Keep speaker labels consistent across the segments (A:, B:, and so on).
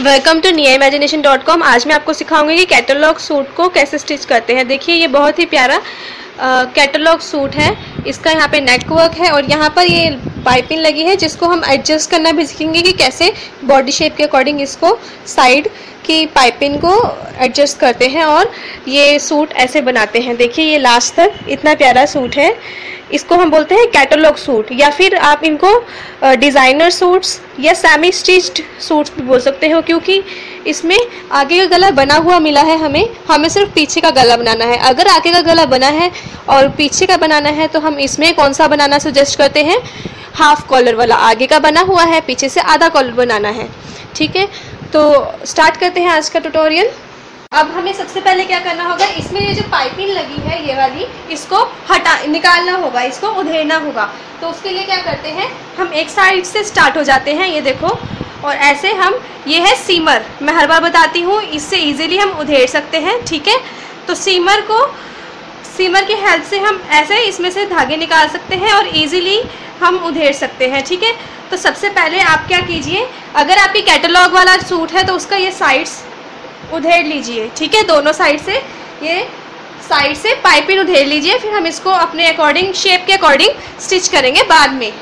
A: Welcome to niaimagination.com। आज मैं आपको सिखाऊंगी कि कैटलॉग सूट को कैसे स्टिच करते हैं। देखिए ये बहुत ही प्यारा कैटलॉग सूट है। इसका यहाँ पे नेक वर्क है और यहाँ पर ये पाइपिंग लगी है जिसको हम एडजस्ट करना भी सीखेंगे कि कैसे बॉडी शेप के अकॉर्डिंग इसको साइड की पाइपिंग को एडजस्ट करते हैं और ये सूट ऐसे बनाते हैं। देखिए ये लास्ट तक इतना प्यारा सूट है। इसको हम बोलते हैं कैटलॉग सूट, या फिर आप इनको डिज़ाइनर सूट्स या सेमी स्टिच्ड सूट्स भी बोल सकते हो, क्योंकि इसमें आगे का गला बना हुआ मिला है। हमें सिर्फ पीछे का गला बनाना है। अगर आगे का गला बना है और पीछे का बनाना है तो हम इसमें कौन सा बनाना सजेस्ट करते हैं, हाफ कॉलर वाला। आगे का बना हुआ है, पीछे से आधा कॉलर बनाना है। ठीक है, तो स्टार्ट करते हैं आज का ट्यूटोरियल। अब हमें सबसे पहले क्या करना होगा, इसमें ये जो पाइपिंग लगी है ये वाली, इसको निकालना होगा, इसको उधेड़ना होगा। तो उसके लिए क्या करते हैं, हम एक साइड से स्टार्ट हो जाते हैं, ये देखो, और ऐसे हम, ये है सीमर, मैं हर बार बताती हूँ, इससे इजीली हम उधेड़ सकते हैं। ठीक है, तो सीमर की हेल्प से हम ऐसे इसमें से धागे निकाल सकते हैं और इजीली हम उधेड़ सकते हैं। ठीक है, तो सबसे पहले आप क्या कीजिए, अगर आपकी कैटलॉग वाला सूट है तो उसका ये साइड्स उधेड़ लीजिए। ठीक है, दोनों साइड से, ये साइड से पाइपिंग उधेड़ लीजिए। फिर हम इसको अपने अकॉर्डिंग, शेप के अकॉर्डिंग स्टिच करेंगे बाद में।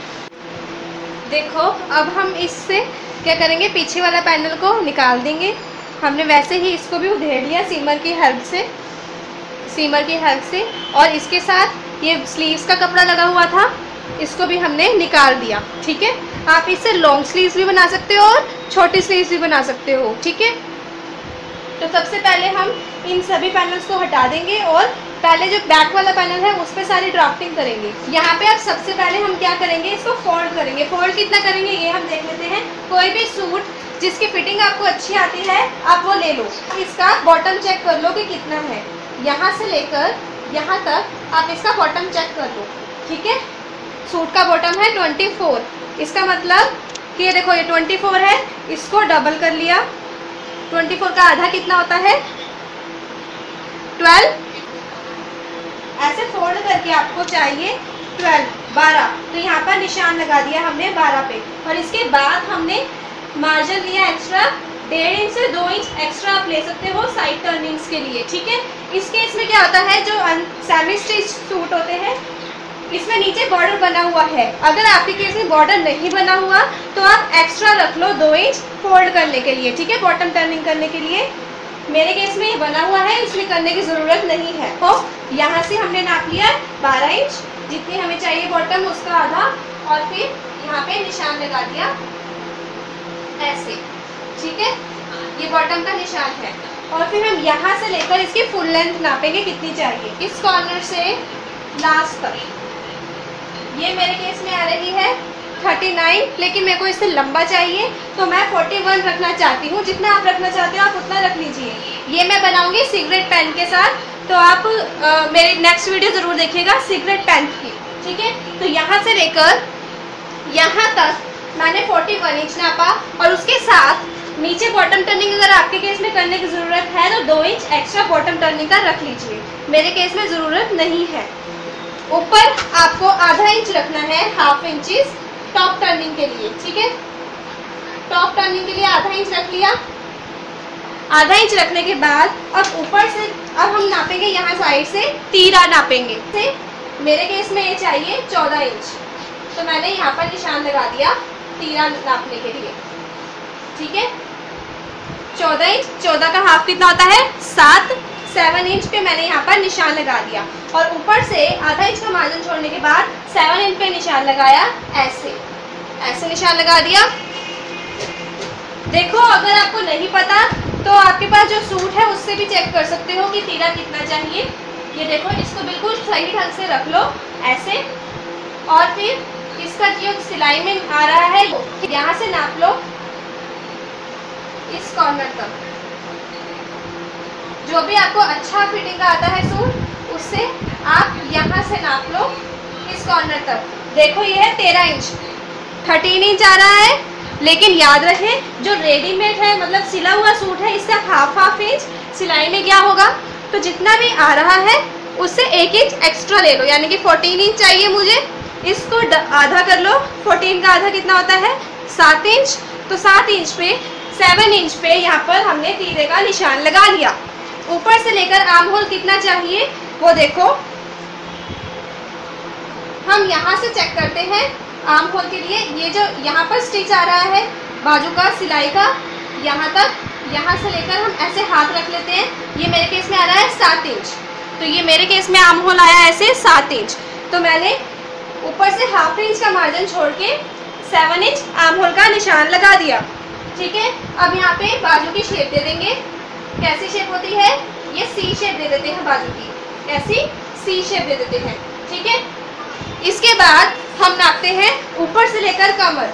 A: देखो अब हम इससे क्या करेंगे, पीछे वाला पैनल को निकाल देंगे। हमने वैसे ही इसको भी उधेड़ लिया सीमर की हेल्प से, और इसके साथ ये स्लीव्स का कपड़ा लगा हुआ था, इसको भी हमने निकाल दिया। ठीक है, आप इससे लॉन्ग स्लीव्स भी बना सकते हो और छोटी स्लीव्स भी बना सकते हो। ठीक है, तो सबसे पहले हम इन सभी पैनल्स को हटा देंगे और पहले जो बैक वाला पैनल है उस पर सारी ड्राफ्टिंग करेंगे। यहाँ पे अब सबसे पहले हम क्या करेंगे, इसको फोल्ड करेंगे। फोल्ड कितना करेंगे ये हम देख लेते हैं। कोई भी सूट जिसकी फिटिंग आपको अच्छी आती है आप वो ले लो। इसका बॉटम चेक कर लो कि कितना है, यहाँ से लेकर यहाँ तक आप इसका बॉटम चेक कर लो। ठीक है, सूट का बॉटम है 24, इसका मतलब कि ये देखो ये 24 है, इसको डबल कर लिया। 24 का आधा कितना होता है, 12। ऐसे फोल्ड करके आपको चाहिए 12। तो यहाँ पर निशान लगा दिया हमने 12 पे, और इसके बाद हमने मार्जिन लिया एक्स्ट्रा 1.5 इंच से 2 इंच एक्स्ट्रा आप ले सकते हो साइड टर्निंग्स के लिए। ठीक है, इस केस में क्या होता है, जो सेमी स्टिच सूट होते हैं इसमें नीचे बॉर्डर बना हुआ है। अगर आपके केस में बॉर्डर नहीं बना हुआ तो आप एक्स्ट्रा रख लो 2 इंच फोल्ड करने के लिए। ठीक है, बॉटम टर्निंग करने के लिए। मेरे केस में ये बना हुआ है इसलिए करने की ज़रूरत नहीं है। तो यहाँ से हमने नाप लिया 12 इंच, जितनी हमें चाहिए बॉटम उसका आधा, और फिर यहाँ पे निशान लगा दिया ऐसे। ठीक है, ये बॉटम का निशान है, और फिर हम यहाँ से लेकर इसकी फुल लेंथ नापेंगे कितनी चाहिए, इस कॉर्नर से लास्ट तक। ये मेरे केस में आ रही है 39, लेकिन मेरे को इससे लंबा चाहिए तो मैं 41 रखना चाहती हूँ। जितना आप रखना चाहते हो आप उतना रख लीजिए। ये मैं बनाऊंगी सिगरेट पेन के साथ, तो आप मेरी नेक्स्ट वीडियो ज़रूर देखिएगा सिगरेट पेन की। ठीक है, तो यहाँ से लेकर यहाँ तक मैंने 41 इंच नापा, और उसके साथ नीचे बॉटम टर्निंग अगर आपके केस में करने की ज़रूरत है तो 2 इंच एक्स्ट्रा बॉटम टर्निंग का रख लीजिए। मेरे केस में ज़रूरत नहीं है। ऊपर आपको आधा इंच रखना है, हाफ इंचेस टॉप टर्निंग के लिए। ठीक है, टॉप टर्निंग के लिए आधा इंच रख लिया। आधा इंच रखने के बाद अब ऊपर से अब हम नापेंगे, यहाँ साइड से तीरा नापेंगे। मेरे केस में ये चाहिए 14 इंच, तो मैंने यहाँ पर निशान लगा दिया तीरा नापने के लिए। ठीक है, 14 इंच, 14 का हाफ कितना होता है 7 इंच पे मैंने यहाँ पर निशान लगा दिया, और ऊपर से आधा इंच का मार्जिन छोड़ने के बाद 7 इंच पे निशान लगाया, ऐसे निशान लगा दिया। देखो अगर आपको नहीं पता तो आपके पास जो सूट है उससे भी चेक कर सकते हो कि तीरा कितना चाहिए। ये देखो, इसको बिल्कुल सही ढंग से रख लो ऐसे, और फिर इसका जो सिलाई में आ रहा है यहाँ से नाप लो इस कॉर्नर तक। जो भी आपको अच्छा फिटिंग का आता है सूट, उससे आप यहाँ से नाप लो इस कॉर्नर तक। देखो ये है 13 इंच, 13 इंच आ रहा है, लेकिन याद रखें जो रेडीमेड है, मतलब सिला हुआ सूट है, इसका हाफ इंच सिलाई में गया होगा, तो जितना भी आ रहा है उससे 1 इंच एक्स्ट्रा ले लो। यानी कि 14 इंच चाहिए मुझे, इसको आधा कर लो। 14 का आधा कितना होता है 7 इंच, तो 7 इंच पे 7 इंच पे यहाँ पर हमने तीरे का निशान लगा लिया। ऊपर से लेकर आर्म होल कितना चाहिए वो देखो, हम यहाँ से चेक करते हैं आर्म होल के लिए। ये जो यहाँ पर स्टिच आ रहा है बाजू का सिलाई का, यहाँ तक, यहाँ से लेकर हम ऐसे हाथ रख लेते हैं। ये मेरे केस में आ रहा है 7 इंच, तो ये मेरे केस में आर्म होल आया ऐसे 7 इंच। तो मैंने ऊपर से ½ इंच का मार्जिन छोड़ के 7 इंच आर्म होल का निशान लगा दिया। ठीक है, अब यहाँ पे बाजू की शेप दे देंगे। कैसी शेप होती है, ये सी शेप दे देते हैं बाजू की, कैसी सी शेप दे देते हैं। ठीक है, इसके बाद हम नापते हैं ऊपर से लेकर कमर।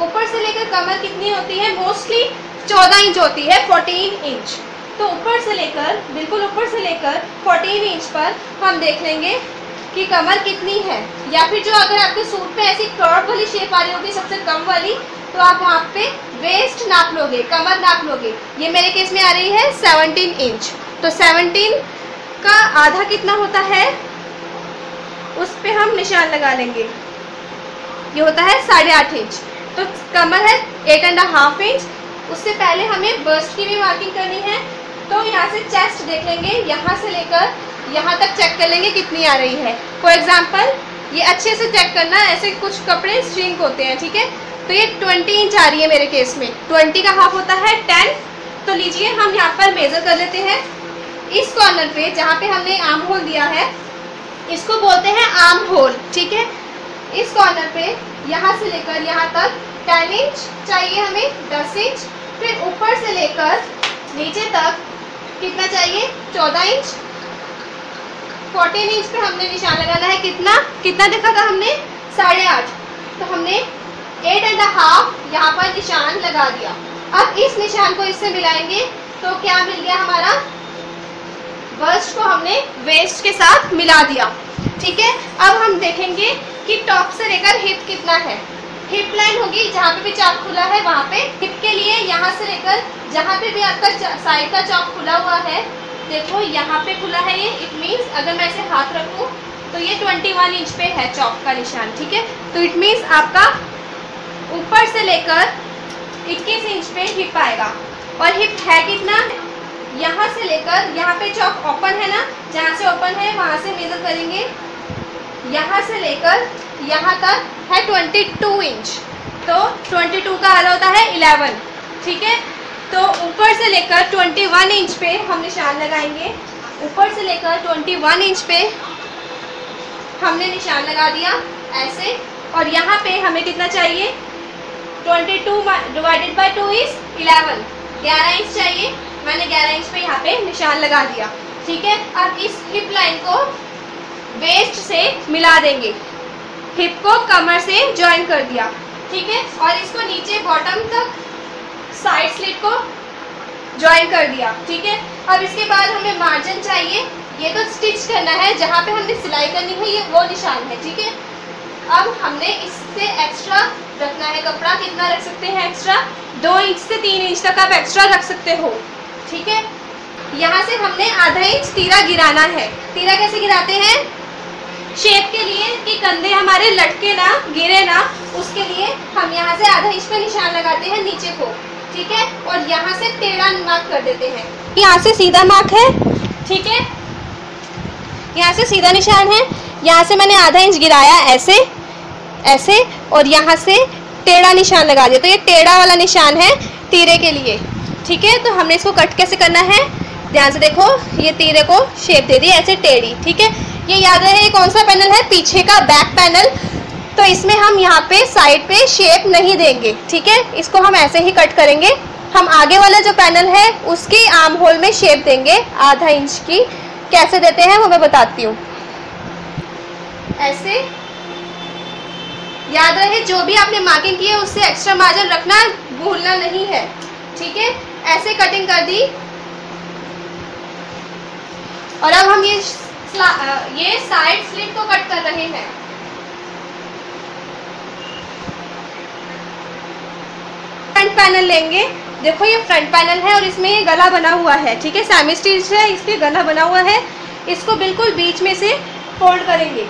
A: ऊपर से लेकर कमर कितनी होती है, मोस्टली 14 इंच होती है, 14 इंच। तो ऊपर से लेकर, बिल्कुल ऊपर से लेकर 14 इंच पर हम देख लेंगे कि कमर कितनी है। या फिर जो अगर आपके सूट पे ऐसी कर्व वाली शेप आ रही होगी सबसे कम वाली, तो आप वहाँ पे वेस्ट नाप लोगे, कमर नाप लोगे। ये मेरे केस में आ रही है 17 इंच। तो 17 का आधा कितना होता है, उस पे हम निशान लगा लेंगे। ये होता है 8.5 इंच। तो कमर है 8.5 इंच। उससे पहले हमें बस्ट की भी मार्किंग करनी है। तो यहाँ से चेस्ट देख लेंगे, यहाँ से लेकर यहाँ तक चेक कर लेंगे कितनी आ रही है। फॉर एग्जाम्पल ये अच्छे से चेक करना, ऐसे कुछ कपड़े श्रिंक होते हैं। ठीक है, तो ये 20 इंच आ रही है मेरे केस में। 20 का हाफ होता है 10। तो लीजिए हम यहाँ पर मेजर कर लेते हैं। इस कॉर्नर पे जहाँ पे हमने आर्म होल दिया है, इसको बोलते हैं आर्म होल। ठीक है, इस कॉर्नर पे यहाँ से लेकर यहाँ तक 10 इंच चाहिए हमें, 10 इंच। फिर ऊपर से लेकर नीचे तक कितना चाहिए, 14 इंच। 14 इंच पे हमने निशान लगाना है। कितना कितना देखा था हमने, 8.5। तो हमने 8.5 यहाँ पर निशान लगा दिया। अब इस निशान को इससे मिलाएंगे तो क्या मिल गया हमारा, बस्ट को हमने वेस्ट के साथ मिला दिया। ठीक है, अब हम देखेंगे कि टॉप से लेकर हिप कितना है। हिप लाइन होगी जहाँ पे भी चौक खुला है वहाँ पे। हिप के लिए यहाँ से लेकर जहाँ पे भी आपका साइड का चौक खुला हुआ है, देखो यहाँ पे खुला है ये, इट मीन्स अगर मैं इसे हाथ रखूँ तो ये 21 इंच पे है चौक का निशान। ठीक है, तो इट मीन्स आपका ऊपर से लेकर 21 इंच पे हिप आएगा। और हिप है कितना, यहाँ से लेकर यहाँ पे चौक ओपन है ना, जहाँ से ओपन है वहाँ से मेजर करेंगे। यहाँ से लेकर यहाँ तक है 22 इंच। तो 22 का आधा होता है 11। ठीक है, तो ऊपर से लेकर 21 इंच पे हम निशान लगाएंगे। ऊपर से लेकर 21 इंच पे हमने निशान लगा दिया ऐसे। और यहाँ पे हमें कितना चाहिए, 22 डिवाइडेड बाई 2 इज 11, 11 इंच चाहिए। मैंने 11 इंच पे यहाँ पे निशान लगा दिया। ठीक है, अब इस हिप लाइन को वेस्ट से मिला देंगे, हिप को कमर से ज्वाइन कर दिया। ठीक है, और इसको नीचे बॉटम तक साइड स्लिट को ज्वाइन कर दिया। ठीक है, अब इसके बाद हमें मार्जिन चाहिए। ये तो स्टिच करना है, जहाँ पे हमने सिलाई करनी है ये वो निशान है। ठीक है, अब हमने इससे एक्स्ट्रा रखना है कपड़ा। कितना रख सकते हैं एक्स्ट्रा, 2 इंच से 3 इंच तक आप एक्स्ट्रा रख सकते हो। ठीक है, यहाँ से हमने आधा इंच तीरा गिराना है। तीरा कैसे गिराते हैं, शेप के लिए कि कंधे हमारे लटके ना, गिरे ना, उसके लिए हम यहाँ से आधा इंच पे निशान लगाते हैं नीचे को। ठीक है, और यहाँ से टेढ़ा मार्क कर देते हैं। यहाँ से सीधा मार्क है। ठीक है, यहाँ से सीधा निशान है। यहाँ से मैंने आधा इंच गिराया ऐसे ऐसे, और यहाँ से टेढ़ा निशान लगा दिया। तो ये टेढ़ा वाला निशान है तीरे के लिए। ठीक है, तो हमने इसको कट कैसे करना है, ध्यान से देखो। ये तीरे को शेप दे दी ऐसे टेढ़ी। ठीक है, ये याद रहे ये कौन सा पैनल है, पीछे का बैक पैनल। तो इसमें हम यहाँ पे साइड पे शेप नहीं देंगे। ठीक है, इसको हम ऐसे ही कट करेंगे। हम आगे वाला जो पैनल है उसकी आर्म होल में शेप देंगे आधा इंच की। कैसे देते हैं वो मैं बताती हूँ। ऐसे याद रहे, जो भी आपने मार्किंग की है उससे एक्स्ट्रा मार्जिन रखना, भूलना नहीं है। ठीक है, ऐसे कटिंग कर दी। और अब हम ये साइड स्लिट को कट कर रहे हैं। फ्रंट पैनल लेंगे। देखो ये फ्रंट पैनल है और इसमें ये गला बना हुआ है। ठीक है, सेमी स्टिच है, इसलिए गला बना हुआ है। इसको बिल्कुल बीच में से फोल्ड करेंगे।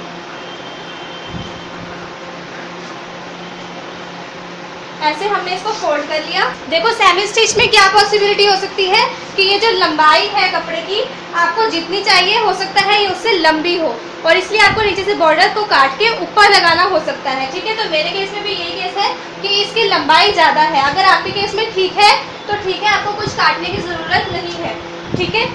A: ऐसे हमने इसको फोल्ड कर लिया। देखो सेमी स्टिच में क्या पॉसिबिलिटी हो सकती है कि ये जो लंबाई है कपड़े की आपको जितनी चाहिए हो सकता है ये उससे लंबी हो, और इसलिए आपको नीचे से बॉर्डर को काट के ऊपर लगाना हो सकता है। ठीक है, तो मेरे केस में भी यही केस है कि इसकी लंबाई ज़्यादा है। अगर आपके केस में ठीक है तो ठीक है, आपको कुछ काटने की ज़रूरत नहीं है। ठीक है,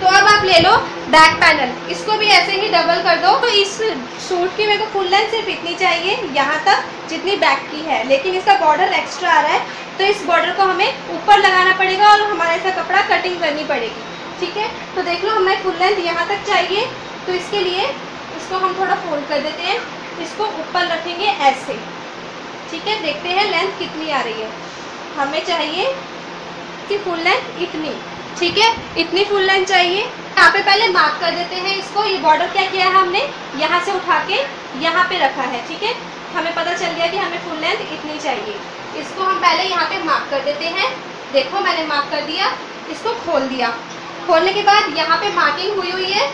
A: तो अब आप ले लो बैक पैनल, इसको भी ऐसे ही डबल कर दो। तो इस सूट की मेरे को फुल लेंथ सिर्फ इतनी चाहिए यहाँ तक जितनी बैक की है, लेकिन इसका बॉर्डर एक्स्ट्रा आ रहा है तो इस बॉर्डर को हमें ऊपर लगाना पड़ेगा और हमारा ऐसा कपड़ा कटिंग करनी पड़ेगी। ठीक है, तो देख लो हमें फुल लेंथ यहाँ तक चाहिए, तो इसके लिए इसको हम थोड़ा फोल्ड कर देते हैं, इसको ऊपर रखेंगे ऐसे। ठीक है, देखते हैं लेंथ कितनी आ रही है। हमें चाहिए कि फुल लेंथ इतनी, ठीक है, इतनी फुल लेंथ चाहिए। यहाँ पे पहले मार्क कर देते हैं इसको। ये बॉर्डर क्या किया है हमने, यहाँ से उठा के यहाँ पे रखा है। ठीक है, हमें पता चल गया कि हमें फुल लेंथ इतनी चाहिए। इसको हम पहले यहाँ पे मार्क कर देते हैं। देखो मैंने मार्क कर दिया, इसको खोल दिया। खोलने के बाद यहाँ पे मार्किंग हुई है।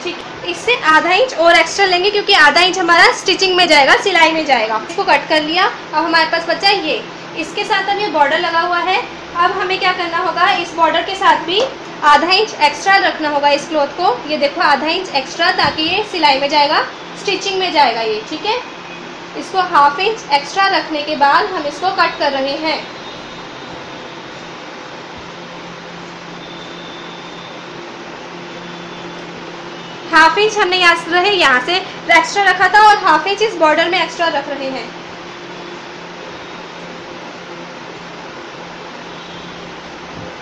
A: ठीक, इससे आधा इंच और एक्स्ट्रा लेंगे क्योंकि आधा इंच हमारा स्टिचिंग में जाएगा, सिलाई में जाएगा। इसको कट कर लिया। अब हमारे पास बचा ये, इसके साथ अब ये बॉर्डर लगा हुआ है। अब हमें क्या करना होगा, इस बॉर्डर के साथ भी आधा इंच एक्स्ट्रा रखना होगा इस क्लॉथ को। ये देखो आधा इंच एक्स्ट्रा, ताकि ये सिलाई में जाएगा, स्टिचिंग में जाएगा ये। ठीक है, इसको हाफ इंच एक्स्ट्रा रखने के बाद हम इसको कट कर रहे हैं। हाफ इंच हमने यहाँ से एक्स्ट्रा रखा था और हाफ इंच इस बॉर्डर में एक्स्ट्रा रख रहे हैं।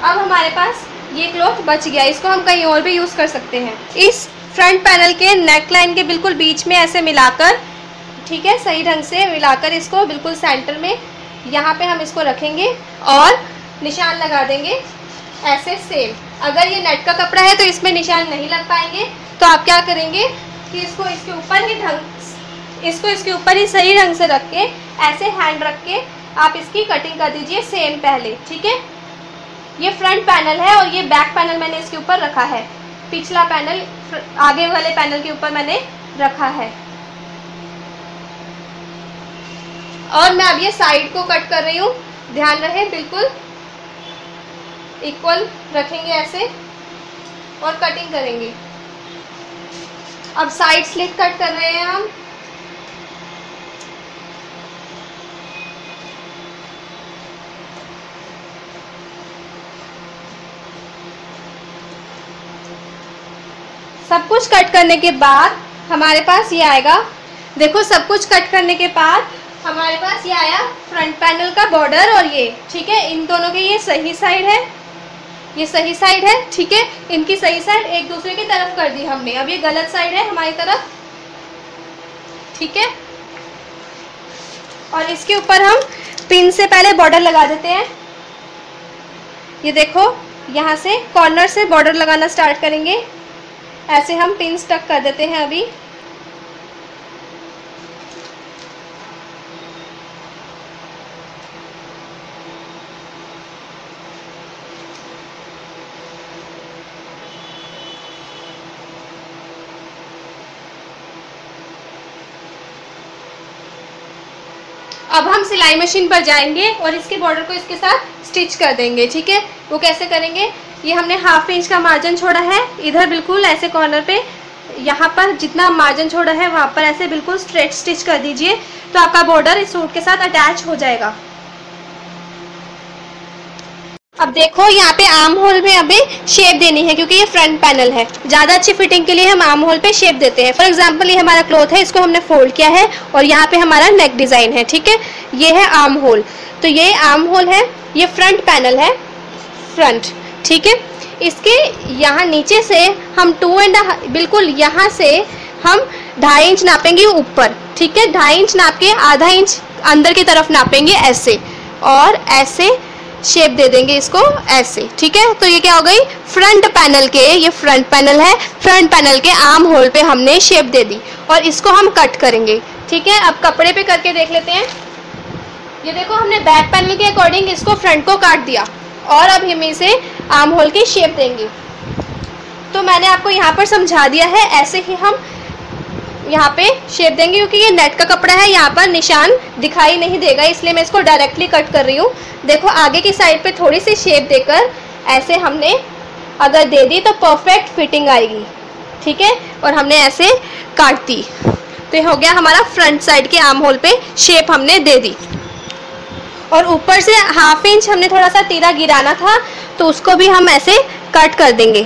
A: अब हमारे पास ये क्लॉथ बच गया, इसको हम कहीं और भी यूज़ कर सकते हैं। इस फ्रंट पैनल के नेक लाइन के बिल्कुल बीच में ऐसे मिलाकर, ठीक है, सही ढंग से मिलाकर इसको बिल्कुल सेंटर में यहाँ पे हम इसको रखेंगे और निशान लगा देंगे ऐसे सेम। अगर ये नेट का कपड़ा है तो इसमें निशान नहीं लग पाएंगे, तो आप क्या करेंगे कि इसको इसके ऊपर ही सही ढंग से रख के ऐसे हैंड रख के आप इसकी कटिंग कर दीजिए सेम पहले। ठीक है, ये फ्रंट पैनल है और ये बैक पैनल मैंने इसके ऊपर रखा है, पिछला पैनल आगे वाले पैनल के ऊपर मैंने रखा है। और मैं अब ये साइड को कट कर रही हूँ, ध्यान रहे बिल्कुल इक्वल रखेंगे ऐसे और कटिंग करेंगे। अब साइड स्लिट कट कर रहे हैं हम। सब कुछ कट करने के बाद हमारे पास ये आएगा। देखो सब कुछ कट करने के बाद हमारे पास ये आया फ्रंट पैनल का बॉर्डर और ये, ठीक है, इन दोनों की ये सही साइड है, ये सही साइड है। ठीक है, इनकी सही साइड एक दूसरे की तरफ कर दी हमने। अब ये गलत साइड है हमारी तरफ। ठीक है, और इसके ऊपर हम पिन से पहले बॉर्डर लगा देते हैं। ये देखो यहाँ से कॉर्नर से बॉर्डर लगाना स्टार्ट करेंगे। ऐसे हम पिन स्टक कर देते हैं अभी। अब हम सिलाई मशीन पर जाएंगे और इसके बॉर्डर को इसके साथ स्टिच कर देंगे। ठीक है, वो कैसे करेंगे, ये हमने हाफ इंच का मार्जिन छोड़ा है इधर बिल्कुल ऐसे कॉर्नर पे, यहाँ पर जितना मार्जिन छोड़ा है वहाँ पर ऐसे बिल्कुल स्ट्रेट स्टिच कर दीजिए, तो आपका बॉर्डर इस सूट के साथ अटैच हो जाएगा। अब देखो यहाँ पे आर्म होल में अभी शेप देनी है क्योंकि ये फ्रंट पैनल है। ज़्यादा अच्छी फिटिंग के लिए हम आर्म होल पे शेप देते हैं। फॉर एग्जांपल ये हमारा क्लॉथ है, इसको हमने फोल्ड किया है और यहाँ पे हमारा नेक डिज़ाइन है। ठीक है, ये है आर्म होल, तो ये आर्म होल है, ये फ्रंट पैनल है, फ्रंट। ठीक है, इसके यहाँ नीचे से हम 2.5 बिल्कुल यहाँ से हम 2.5 इंच नापेंगे ऊपर। ठीक है, 2.5 इंच नाप के आधा इंच अंदर की तरफ नापेंगे ऐसे, और ऐसे शेप दे देंगे इसको ऐसे। ठीक है, तो ये क्या हो गई फ्रंट पैनल के, ये फ्रंट पैनल है, फ्रंट पैनल के आर्म होल पे हमने शेप दे दी और इसको हम कट करेंगे। ठीक है, अब कपड़े पे करके देख लेते हैं। ये देखो हमने बैक पैनल के अकॉर्डिंग इसको फ्रंट को काट दिया और अब हम इसे आर्म होल की शेप देंगे। तो मैंने आपको यहाँ पर समझा दिया है, ऐसे ही हम यहाँ पे शेप देंगे, क्योंकि ये नेट का कपड़ा है, यहाँ पर निशान दिखाई नहीं देगा, इसलिए मैं इसको डायरेक्टली कट कर रही हूँ। देखो आगे की साइड पे थोड़ी सी शेप देकर ऐसे हमने अगर दे दी तो परफेक्ट फिटिंग आएगी, ठीक है। और हमने ऐसे काट दी तो ये हो गया हमारा फ्रंट साइड के आर्म होल पे शेप हमने दे दी। और ऊपर से 1/2 इंच हमने थोड़ा सा तीरा गिराना था, तो उसको भी हम ऐसे कट कर देंगे।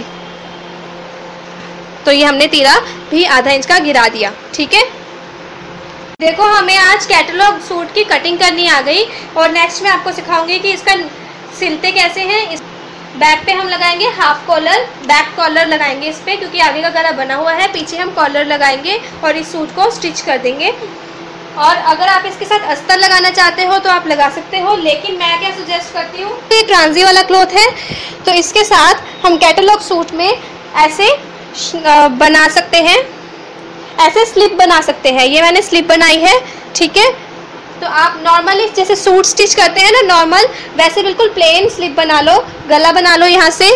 A: तो ये हमने तीरा भी आधा इंच का गिरा दिया, ठीक है। देखो हमें आज कैटलॉग सूट की कटिंग करनी आ गई, और नेक्स्ट मैं आपको सिखाऊंगी कि इसका सिलते कैसे हैं। इस बैक पे हम लगाएंगे हाफ कॉलर, बैक कॉलर लगाएंगे इस पे, क्योंकि आगे का गला बना हुआ है, पीछे हम कॉलर लगाएंगे और इस सूट को स्टिच कर देंगे। और अगर आप इसके साथ अस्तर लगाना चाहते हो तो आप लगा सकते हो, लेकिन मैं क्या सजेस्ट करती हूँ, ये ट्रांजी वाला क्लॉथ है तो इसके साथ हम कैटलॉग सूट में ऐसे बना सकते हैं, ऐसे स्लिप बना सकते हैं। ये मैंने स्लिप बनाई है, ठीक है। तो आप नॉर्मली जैसे सूट स्टिच करते हैं ना नॉर्मल, वैसे बिल्कुल प्लेन स्लिप बना लो, गला बना लो, यहाँ से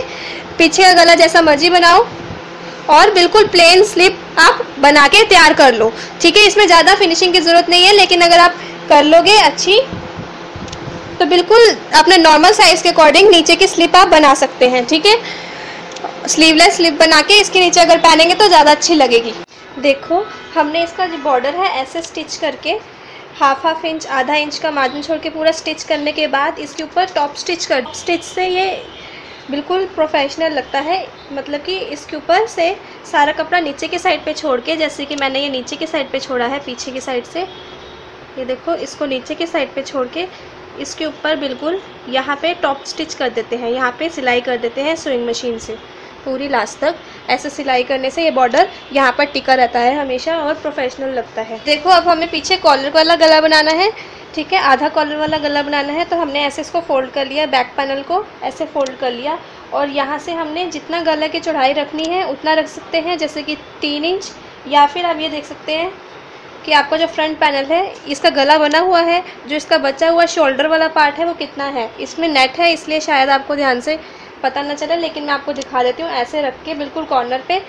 A: पीछे का गला जैसा मर्जी बनाओ और बिल्कुल प्लेन स्लिप आप बना के तैयार कर लो, ठीक है। इसमें ज़्यादा फिनिशिंग की ज़रूरत नहीं है, लेकिन अगर आप कर लोगे अच्छी तो बिल्कुल अपने नॉर्मल साइज़ के अकॉर्डिंग नीचे की स्लिप आप बना सकते हैं, ठीक है। स्लीवलेस स्लिप बना के इसके नीचे अगर पहनेंगे तो ज़्यादा अच्छी लगेगी। देखो हमने इसका जो बॉर्डर है ऐसे स्टिच करके 1/2 इंच, आधा इंच का मार्जिन छोड़ के पूरा स्टिच करने के बाद इसके ऊपर टॉप स्टिच कर, स्टिच से ये बिल्कुल प्रोफेशनल लगता है। मतलब कि इसके ऊपर से सारा कपड़ा नीचे के साइड पे छोड़ के, जैसे कि मैंने ये नीचे के साइड पे छोड़ा है पीछे की साइड से, ये देखो इसको नीचे के साइड पे छोड़ के इसके ऊपर बिल्कुल यहाँ पे टॉप स्टिच कर देते हैं, यहाँ पे सिलाई कर देते हैं सुइंग मशीन से पूरी लास्ट तक। ऐसे सिलाई करने से ये बॉर्डर यहाँ पर टिका रहता है हमेशा और प्रोफेशनल लगता है। देखो अब हमें पीछे कॉलर वाला गला बनाना है, ठीक है, आधा कॉलर वाला गला बनाना है। तो हमने ऐसे इसको फोल्ड कर लिया, बैक पैनल को ऐसे फोल्ड कर लिया और यहाँ से हमने जितना गला की चौड़ाई रखनी है उतना रख सकते हैं, जैसे कि 3 इंच, या फिर आप ये देख सकते हैं कि आपका जो फ्रंट पैनल है इसका गला बना हुआ है, जो इसका बचा हुआ शोल्डर वाला पार्ट है वो कितना है। इसमें नेट है इसलिए शायद आपको ध्यान से पता न चले, लेकिन मैं आपको दिखा देती हूँ। ऐसे रख के बिल्कुल कॉर्नर पे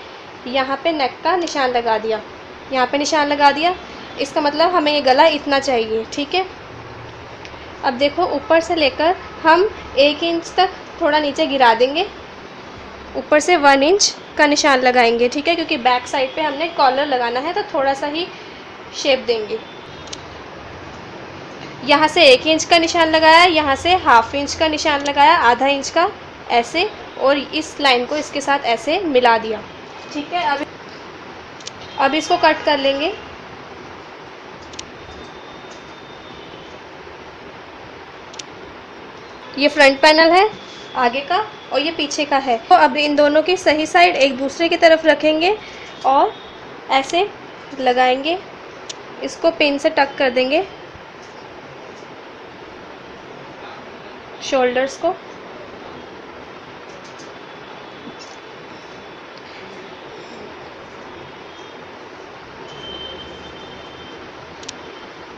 A: यहाँ पे नेक का निशान लगा दिया, यहाँ पे निशान लगा दिया, इसका मतलब हमें ये गला इतना चाहिए, ठीक है। अब देखो ऊपर से लेकर हम 1 इंच तक थोड़ा नीचे गिरा देंगे, ऊपर से 1 इंच का निशान लगाएंगे, ठीक है, क्योंकि बैक साइड पे हमने कॉलर लगाना है तो थोड़ा सा ही शेप देंगे। यहाँ से 1 इंच का निशान लगाया, यहाँ से 1/2 इंच का निशान लगाया, आधा इंच का ऐसे, और इस लाइन को इसके साथ ऐसे मिला दिया, ठीक है। अब इसको कट कर लेंगे। ये फ्रंट पैनल है आगे का और ये पीछे का है। तो अब इन दोनों की सही साइड एक दूसरे की तरफ रखेंगे और ऐसे लगाएंगे, इसको पिन से टक कर देंगे शोल्डर्स को।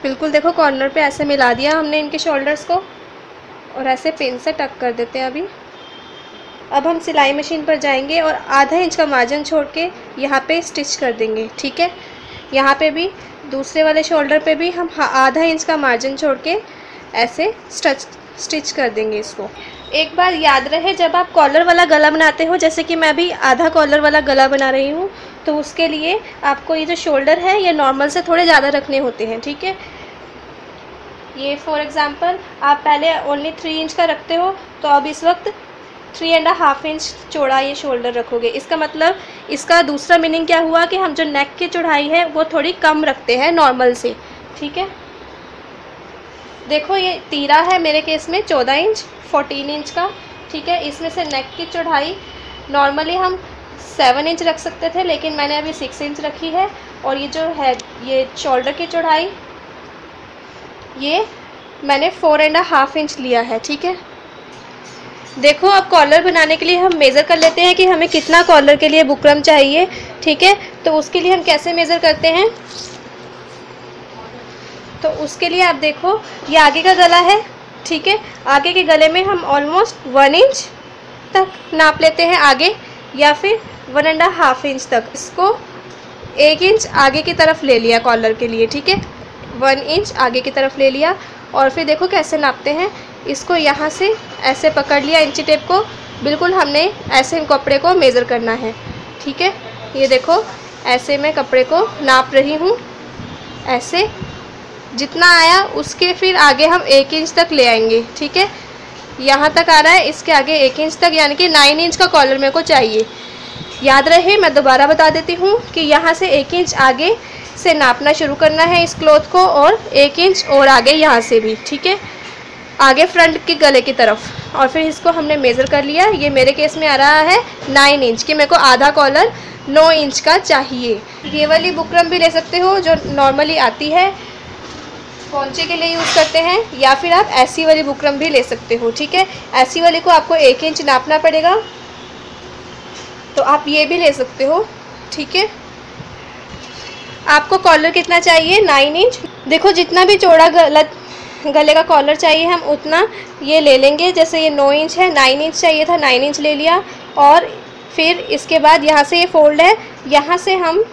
A: बिल्कुल देखो कॉर्नर पे ऐसे मिला दिया हमने इनके शोल्डर्स को और ऐसे पिन से टक कर देते हैं अभी। अब हम सिलाई मशीन पर जाएंगे और आधा इंच का मार्जिन छोड़ के यहाँ पे स्टिच कर देंगे, ठीक है। यहाँ पे भी दूसरे वाले शोल्डर पे भी हम आधा इंच का मार्जिन छोड़ के ऐसे स्टिच कर देंगे इसको। एक बार याद रहे, जब आप कॉलर वाला गला बनाते हो, जैसे कि मैं अभी आधा कॉलर वाला गला बना रही हूँ, तो उसके लिए आपको ये जो शोल्डर है ये नॉर्मल से थोड़े ज़्यादा रखने होते हैं, ठीक है। ये फॉर एग्ज़ाम्पल आप पहले ओनली 3 इंच का रखते हो, तो अब इस वक्त 3.5 इंच चौड़ा ये शोल्डर रखोगे। इसका मतलब इसका दूसरा मीनिंग क्या हुआ कि हम जो नेक की चौड़ाई है वो थोड़ी कम रखते हैं नॉर्मल से, ठीक है। देखो ये तीरा है मेरे केस में 14 इंच 14 इंच का, ठीक है। इसमें से नेक की चौड़ाई नॉर्मली हम 7 इंच रख सकते थे, लेकिन मैंने अभी 6 इंच रखी है। और ये जो है ये शोल्डर की चौड़ाई ये मैंने 4.5 इंच लिया है, ठीक है। देखो अब कॉलर बनाने के लिए हम मेज़र कर लेते हैं कि हमें कितना कॉलर के लिए बुकरम चाहिए, ठीक है। तो उसके लिए हम कैसे मेज़र करते हैं, तो उसके लिए आप देखो ये आगे का गला है, ठीक है। आगे के गले में हम ऑलमोस्ट 1 इंच तक नाप लेते हैं आगे, या फिर 1.5 इंच तक। इसको 1 इंच आगे की तरफ ले लिया कॉलर के लिए, ठीक है, 1 इंच आगे की तरफ ले लिया। और फिर देखो कैसे नापते हैं, इसको यहाँ से ऐसे पकड़ लिया इंची टेप को, बिल्कुल हमने ऐसे कपड़े को मेज़र करना है, ठीक है। ये देखो ऐसे मैं कपड़े को नाप रही हूँ, ऐसे जितना आया उसके फिर आगे हम 1 इंच तक ले आएंगे, ठीक है। यहाँ तक आ रहा है, इसके आगे 1 इंच तक, यानी कि 9 इंच का कॉलर मेरे को चाहिए। याद रहे, मैं दोबारा बता देती हूँ कि यहाँ से 1 इंच आगे से नापना शुरू करना है इस क्लॉथ को, और 1 इंच और आगे यहाँ से भी, ठीक है, आगे फ्रंट के गले की तरफ। और फिर इसको हमने मेज़र कर लिया। ये मेरे केस में आ रहा है 9 इंच कि मेरे को आधा कॉलर 9 इंच का चाहिए। ये वाली बुकरम भी ले सकते हो जो नॉर्मली आती है, पोंचे के लिए यूज़ करते हैं, या फिर आप ऐसी वाली बुकरम भी ले सकते हो, ठीक है। ऐसी वाली को आपको 1 इंच नापना पड़ेगा, तो आप ये भी ले सकते हो, ठीक है। आपको कॉलर कितना चाहिए, 9 इंच। देखो जितना भी चौड़ा गले का कॉलर चाहिए हम उतना ये ले लेंगे। जैसे ये 9 इंच है, 9 इंच चाहिए था, 9 इंच ले लिया। और फिर इसके बाद यहाँ से ये फोल्ड है, यहाँ से हम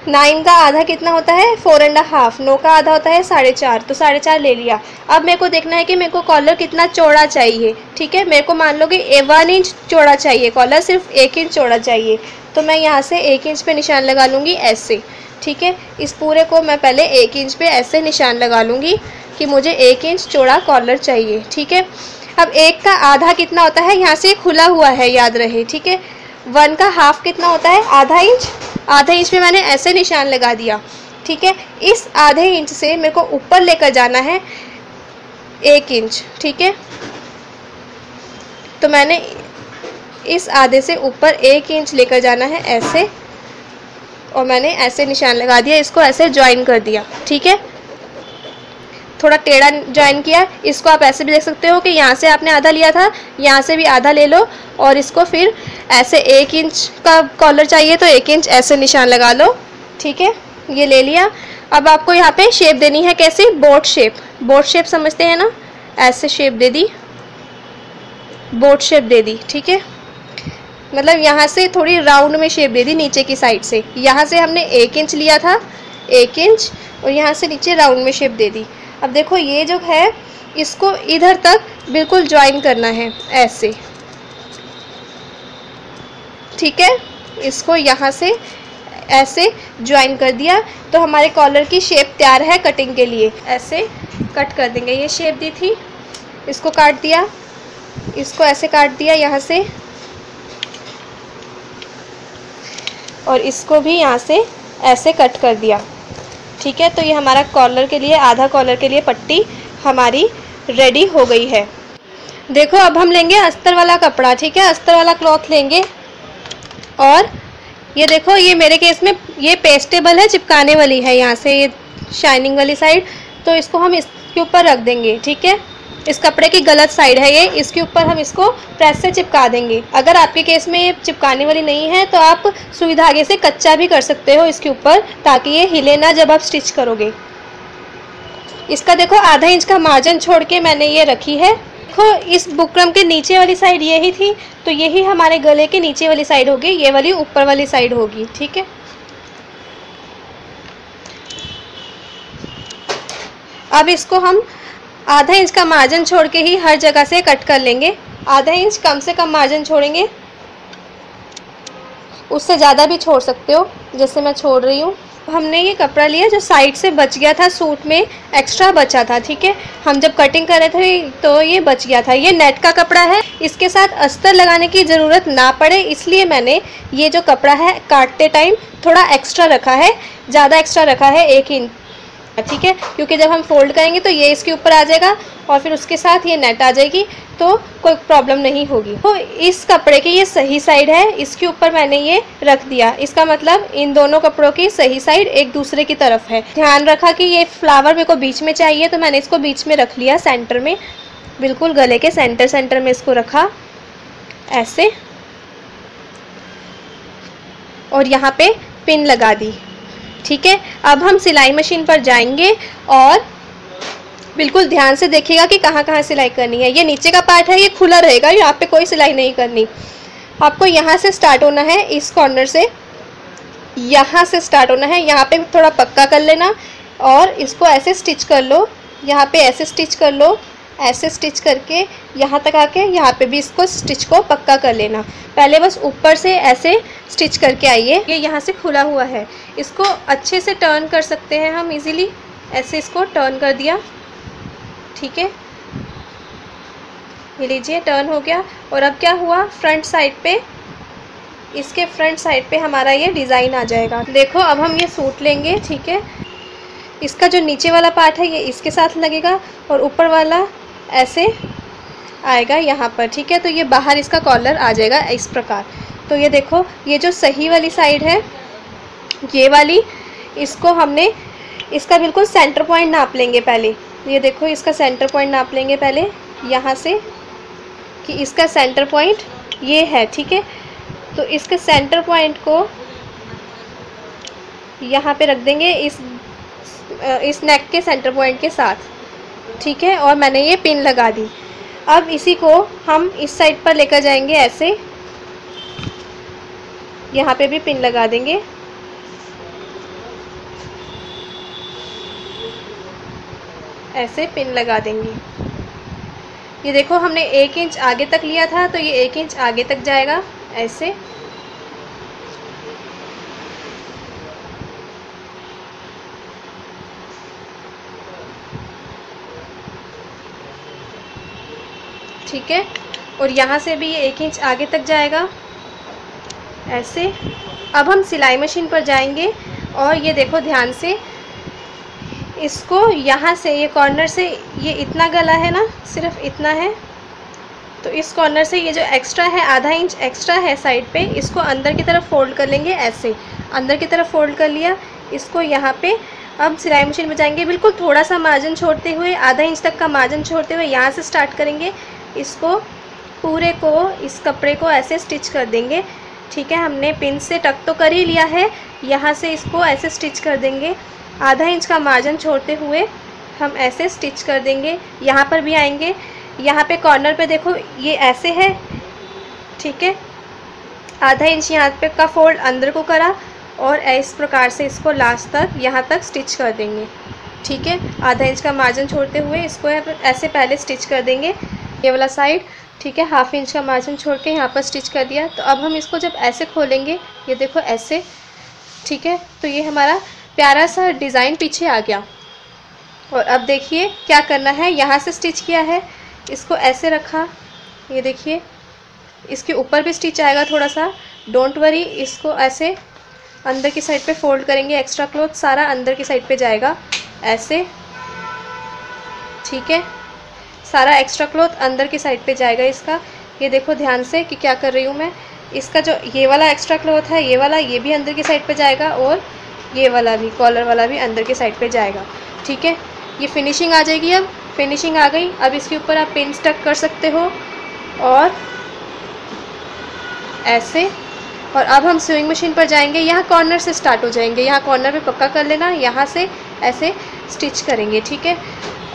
A: 9 का आधा कितना होता है, 4.5, 9 का आधा होता है 4.5, तो 4.5 ले लिया। अब मेरे को देखना है कि मेरे को कॉलर कितना चौड़ा चाहिए, ठीक है। मेरे को मान लो कि 1 इंच चौड़ा चाहिए कॉलर, सिर्फ 1 इंच चौड़ा चाहिए, तो मैं यहाँ से 1 इंच पे निशान लगा लूँगी ऐसे, ठीक है। इस पूरे को मैं पहले 1 इंच पे ऐसे निशान लगा लूँगी कि मुझे 1 इंच चौड़ा कॉलर चाहिए, ठीक है। अब 1 का आधा कितना होता है, यहाँ से खुला हुआ है, याद रहे, ठीक है। 1 का हाफ कितना होता है, आधा इंच। आधा इंच पे मैंने ऐसे निशान लगा दिया, ठीक है। इस आधे इंच से मेरे को ऊपर लेकर जाना है 1 इंच, ठीक है। तो मैंने इस आधे से ऊपर 1 इंच लेकर जाना है ऐसे, और मैंने ऐसे निशान लगा दिया, इसको ऐसे ज्वाइन कर दिया, ठीक है। थोड़ा टेढ़ा ज्वाइन किया। इसको आप ऐसे भी देख सकते हो कि यहाँ से आपने आधा लिया था, यहाँ से भी आधा ले लो, और इसको फिर ऐसे 1 इंच का कॉलर चाहिए तो 1 इंच ऐसे निशान लगा लो, ठीक है। ये ले लिया। अब आपको यहाँ पे शेप देनी है, कैसे, बोट शेप। बोट शेप समझते हैं ना, ऐसे शेप दे दी, बोट शेप दे दी, ठीक है। मतलब यहाँ से थोड़ी राउंड में शेप दे दी नीचे की साइड से। यहाँ से हमने 1 इंच लिया था, 1 इंच, और यहाँ से नीचे राउंड में शेप दे दी। अब देखो ये जो है इसको इधर तक बिल्कुल ज्वाइन करना है ऐसे, ठीक है। इसको यहाँ से ऐसे ज्वाइन कर दिया तो हमारे कॉलर की शेप तैयार है कटिंग के लिए। ऐसे कट कर देंगे। ये शेप दी थी, इसको काट दिया, इसको ऐसे काट दिया यहाँ से, और इसको भी यहाँ से ऐसे कट कर दिया, ठीक है। तो ये हमारा कॉलर के लिए, आधा कॉलर के लिए पट्टी हमारी रेडी हो गई है। देखो अब हम लेंगे अस्तर वाला कपड़ा, ठीक है। अस्तर वाला क्लॉथ लेंगे, और ये देखो ये मेरे केस में ये पेस्टेबल है, चिपकाने वाली है, यहाँ से ये शाइनिंग वाली साइड, तो इसको हम इसके ऊपर रख देंगे, ठीक है। इस कपड़े की गलत साइड है ये, इसके ऊपर हम इसको प्रेस से चिपका देंगे। अगर आपके केस में ये चिपकाने वाली नहीं है तो आप सुई धागे से कच्चा भी कर सकते हो इसके ऊपर, ताकि ये हिले ना जब आप स्टिच करोगे। इसका देखो आधा इंच का मार्जिन छोड़ के मैंने ये रखी है। देखो इस बुकरम के नीचे वाली साइड यही थी, तो यही हमारे गले के नीचे वाली साइड होगी, ये वाली ऊपर वाली साइड होगी, ठीक है। अब इसको हम आधा इंच का मार्जिन छोड़ के ही हर जगह से कट कर लेंगे। आधा इंच कम से कम मार्जिन छोड़ेंगे, उससे ज़्यादा भी छोड़ सकते हो जैसे मैं छोड़ रही हूँ। हमने ये कपड़ा लिया जो साइड से बच गया था, सूट में एक्स्ट्रा बचा था, ठीक है। हम जब कटिंग कर रहे थे तो ये बच गया था। ये नेट का कपड़ा है, इसके साथ अस्तर लगाने की ज़रूरत ना पड़े इसलिए मैंने ये जो कपड़ा है काटते टाइम थोड़ा एक्स्ट्रा रखा है, ज़्यादा एक्स्ट्रा रखा है 1 इंच, ठीक है। क्योंकि जब हम फोल्ड करेंगे तो ये इसके ऊपर आ जाएगा और फिर उसके साथ ये नेट आ जाएगी, तो कोई प्रॉब्लम नहीं होगी। तो इस कपड़े की ये सही साइड है, इसके ऊपर मैंने ये रख दिया। इसका मतलब इन दोनों कपड़ों की सही साइड एक दूसरे की तरफ है। ध्यान रखा कि ये फ्लावर मेरे को बीच में चाहिए, तो मैंने इसको बीच में रख लिया, सेंटर में, बिल्कुल गले के सेंटर में इसको रखा ऐसे, और यहाँ पे पिन लगा दी, ठीक है। अब हम सिलाई मशीन पर जाएंगे और बिल्कुल ध्यान से देखिएगा कि कहाँ कहाँ सिलाई करनी है। ये नीचे का पार्ट है, ये खुला रहेगा, यहाँ पे कोई सिलाई नहीं करनी। आपको यहाँ से स्टार्ट होना है, इस कॉर्नर से, यहाँ से स्टार्ट होना है, यहाँ पे थोड़ा पक्का कर लेना और इसको ऐसे स्टिच कर लो, यहाँ पे ऐसे स्टिच कर लो, ऐसे स्टिच करके यहाँ तक आके यहाँ पे भी इसको स्टिच को पक्का कर लेना। पहले बस ऊपर से ऐसे स्टिच करके आइए। ये यहाँ से खुला हुआ है, इसको अच्छे से टर्न कर सकते हैं हम इजीली। ऐसे इसको टर्न कर दिया, ठीक है, ये लीजिए टर्न हो गया। और अब क्या हुआ, फ्रंट साइड पे, इसके फ्रंट साइड पे हमारा ये डिज़ाइन आ जाएगा। देखो अब हम ये सूट लेंगे, ठीक है, इसका जो नीचे वाला पार्ट है ये इसके साथ लगेगा और ऊपर वाला ऐसे आएगा यहाँ पर, ठीक है। तो ये बाहर इसका कॉलर आ जाएगा इस प्रकार। तो ये देखो, ये जो सही वाली साइड है ये वाली, इसको हमने इसका बिल्कुल सेंटर पॉइंट नाप लेंगे पहले। ये देखो इसका सेंटर पॉइंट नाप लेंगे पहले यहाँ से, कि इसका सेंटर पॉइंट ये है, ठीक है। तो इसके सेंटर पॉइंट को यहाँ पे रख देंगे इस नेक के सेंटर पॉइंट के साथ, ठीक है। और मैंने ये पिन लगा दी। अब इसी को हम इस साइड पर लेकर जाएंगे, ऐसे यहाँ पे भी पिन लगा देंगे, ऐसे पिन लगा देंगे। ये देखो हमने 1 इंच आगे तक लिया था, तो ये 1 इंच आगे तक जाएगा ऐसे। ठीक है, और यहाँ से भी ये 1 इंच आगे तक जाएगा ऐसे। अब हम सिलाई मशीन पर जाएंगे और ये देखो ध्यान से, इसको यहाँ से, ये कॉर्नर से, ये इतना गला है ना, सिर्फ इतना है, तो इस कॉर्नर से ये जो एक्स्ट्रा है, आधा इंच एक्स्ट्रा है साइड पे, इसको अंदर की तरफ फोल्ड कर लेंगे ऐसे। अंदर की तरफ फोल्ड कर लिया इसको यहाँ पे। अब सिलाई मशीन में जाएंगे, बिल्कुल थोड़ा सा मार्जिन छोड़ते हुए, आधा इंच तक का मार्जिन छोड़ते हुए यहाँ से स्टार्ट करेंगे। इसको पूरे को, इस कपड़े को ऐसे स्टिच कर देंगे, ठीक है। हमने पिन से टक तो कर ही लिया है, यहाँ से इसको ऐसे स्टिच कर देंगे। आधा इंच का मार्जिन छोड़ते हुए हम ऐसे स्टिच कर देंगे। यहाँ पर भी आएंगे, यहाँ पे कॉर्नर पे देखो ये ऐसे है, ठीक है। आधा इंच यहाँ पे का फोल्ड अंदर को करा और इस प्रकार से इसको लास्ट तक, यहाँ तक स्टिच कर देंगे, ठीक है। आधा इंच का मार्जिन छोड़ते हुए इसको ऐसे पहले स्टिच कर देंगे, ये वाला साइड, ठीक है। हाफ इंच का मार्जिन छोड़ के यहाँ पर स्टिच कर दिया। तो अब हम इसको जब ऐसे खोलेंगे, ये देखो ऐसे, ठीक है। तो ये हमारा प्यारा सा डिज़ाइन पीछे आ गया। और अब देखिए क्या करना है, यहाँ से स्टिच किया है, इसको ऐसे रखा, ये देखिए इसके ऊपर भी स्टिच आएगा थोड़ा सा, डोंट वरी। इसको ऐसे अंदर की साइड पे फोल्ड करेंगे, एक्स्ट्रा क्लॉथ सारा अंदर की साइड पे जाएगा ऐसे, ठीक है। सारा एक्स्ट्रा क्लॉथ अंदर की साइड पे जाएगा इसका। ये देखो ध्यान से कि क्या कर रही हूँ मैं। इसका जो ये वाला एक्स्ट्रा क्लॉथ है, ये वाला, ये भी अंदर की साइड पे जाएगा और ये वाला भी, कॉलर वाला भी अंदर की साइड पे जाएगा, ठीक है। ये फिनिशिंग आ जाएगी। अब फिनिशिंग आ गई। अब इसके ऊपर आप पिन स्टक कर सकते हो और ऐसे। और अब हम सिविंग मशीन पर जाएंगे, यहाँ कॉर्नर से स्टार्ट हो जाएंगे, यहाँ कॉर्नर पे पक्का कर लेना, यहाँ से ऐसे स्टिच करेंगे, ठीक है।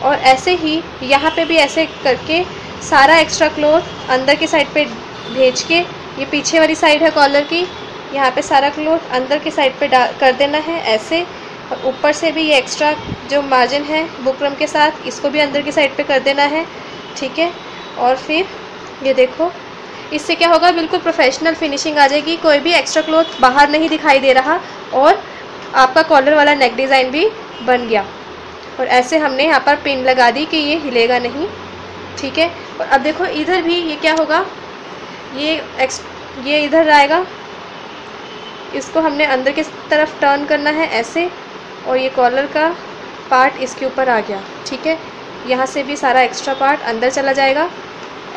A: और ऐसे ही यहाँ पे भी ऐसे करके सारा एक्स्ट्रा क्लॉथ अंदर की साइड पे भेज के, ये पीछे वाली साइड है कॉलर की, यहाँ पे सारा क्लॉथ अंदर की साइड पे कर देना है ऐसे। और ऊपर से भी ये एक्स्ट्रा जो मार्जिन है बुकरम के साथ, इसको भी अंदर की साइड पे कर देना है, ठीक है। और फिर ये देखो, इससे क्या होगा, बिल्कुल प्रोफेशनल फिनिशिंग आ जाएगी, कोई भी एक्स्ट्रा क्लॉथ बाहर नहीं दिखाई दे रहा और आपका कॉलर वाला नेक डिज़ाइन भी बन गया। और ऐसे हमने यहाँ पर पिन लगा दी कि ये हिलेगा नहीं, ठीक है। और अब देखो इधर भी ये क्या होगा, ये इधर आएगा, इसको हमने अंदर की तरफ टर्न करना है ऐसे। और ये कॉलर का पार्ट इसके ऊपर आ गया, ठीक है। यहाँ से भी सारा एक्स्ट्रा पार्ट अंदर चला जाएगा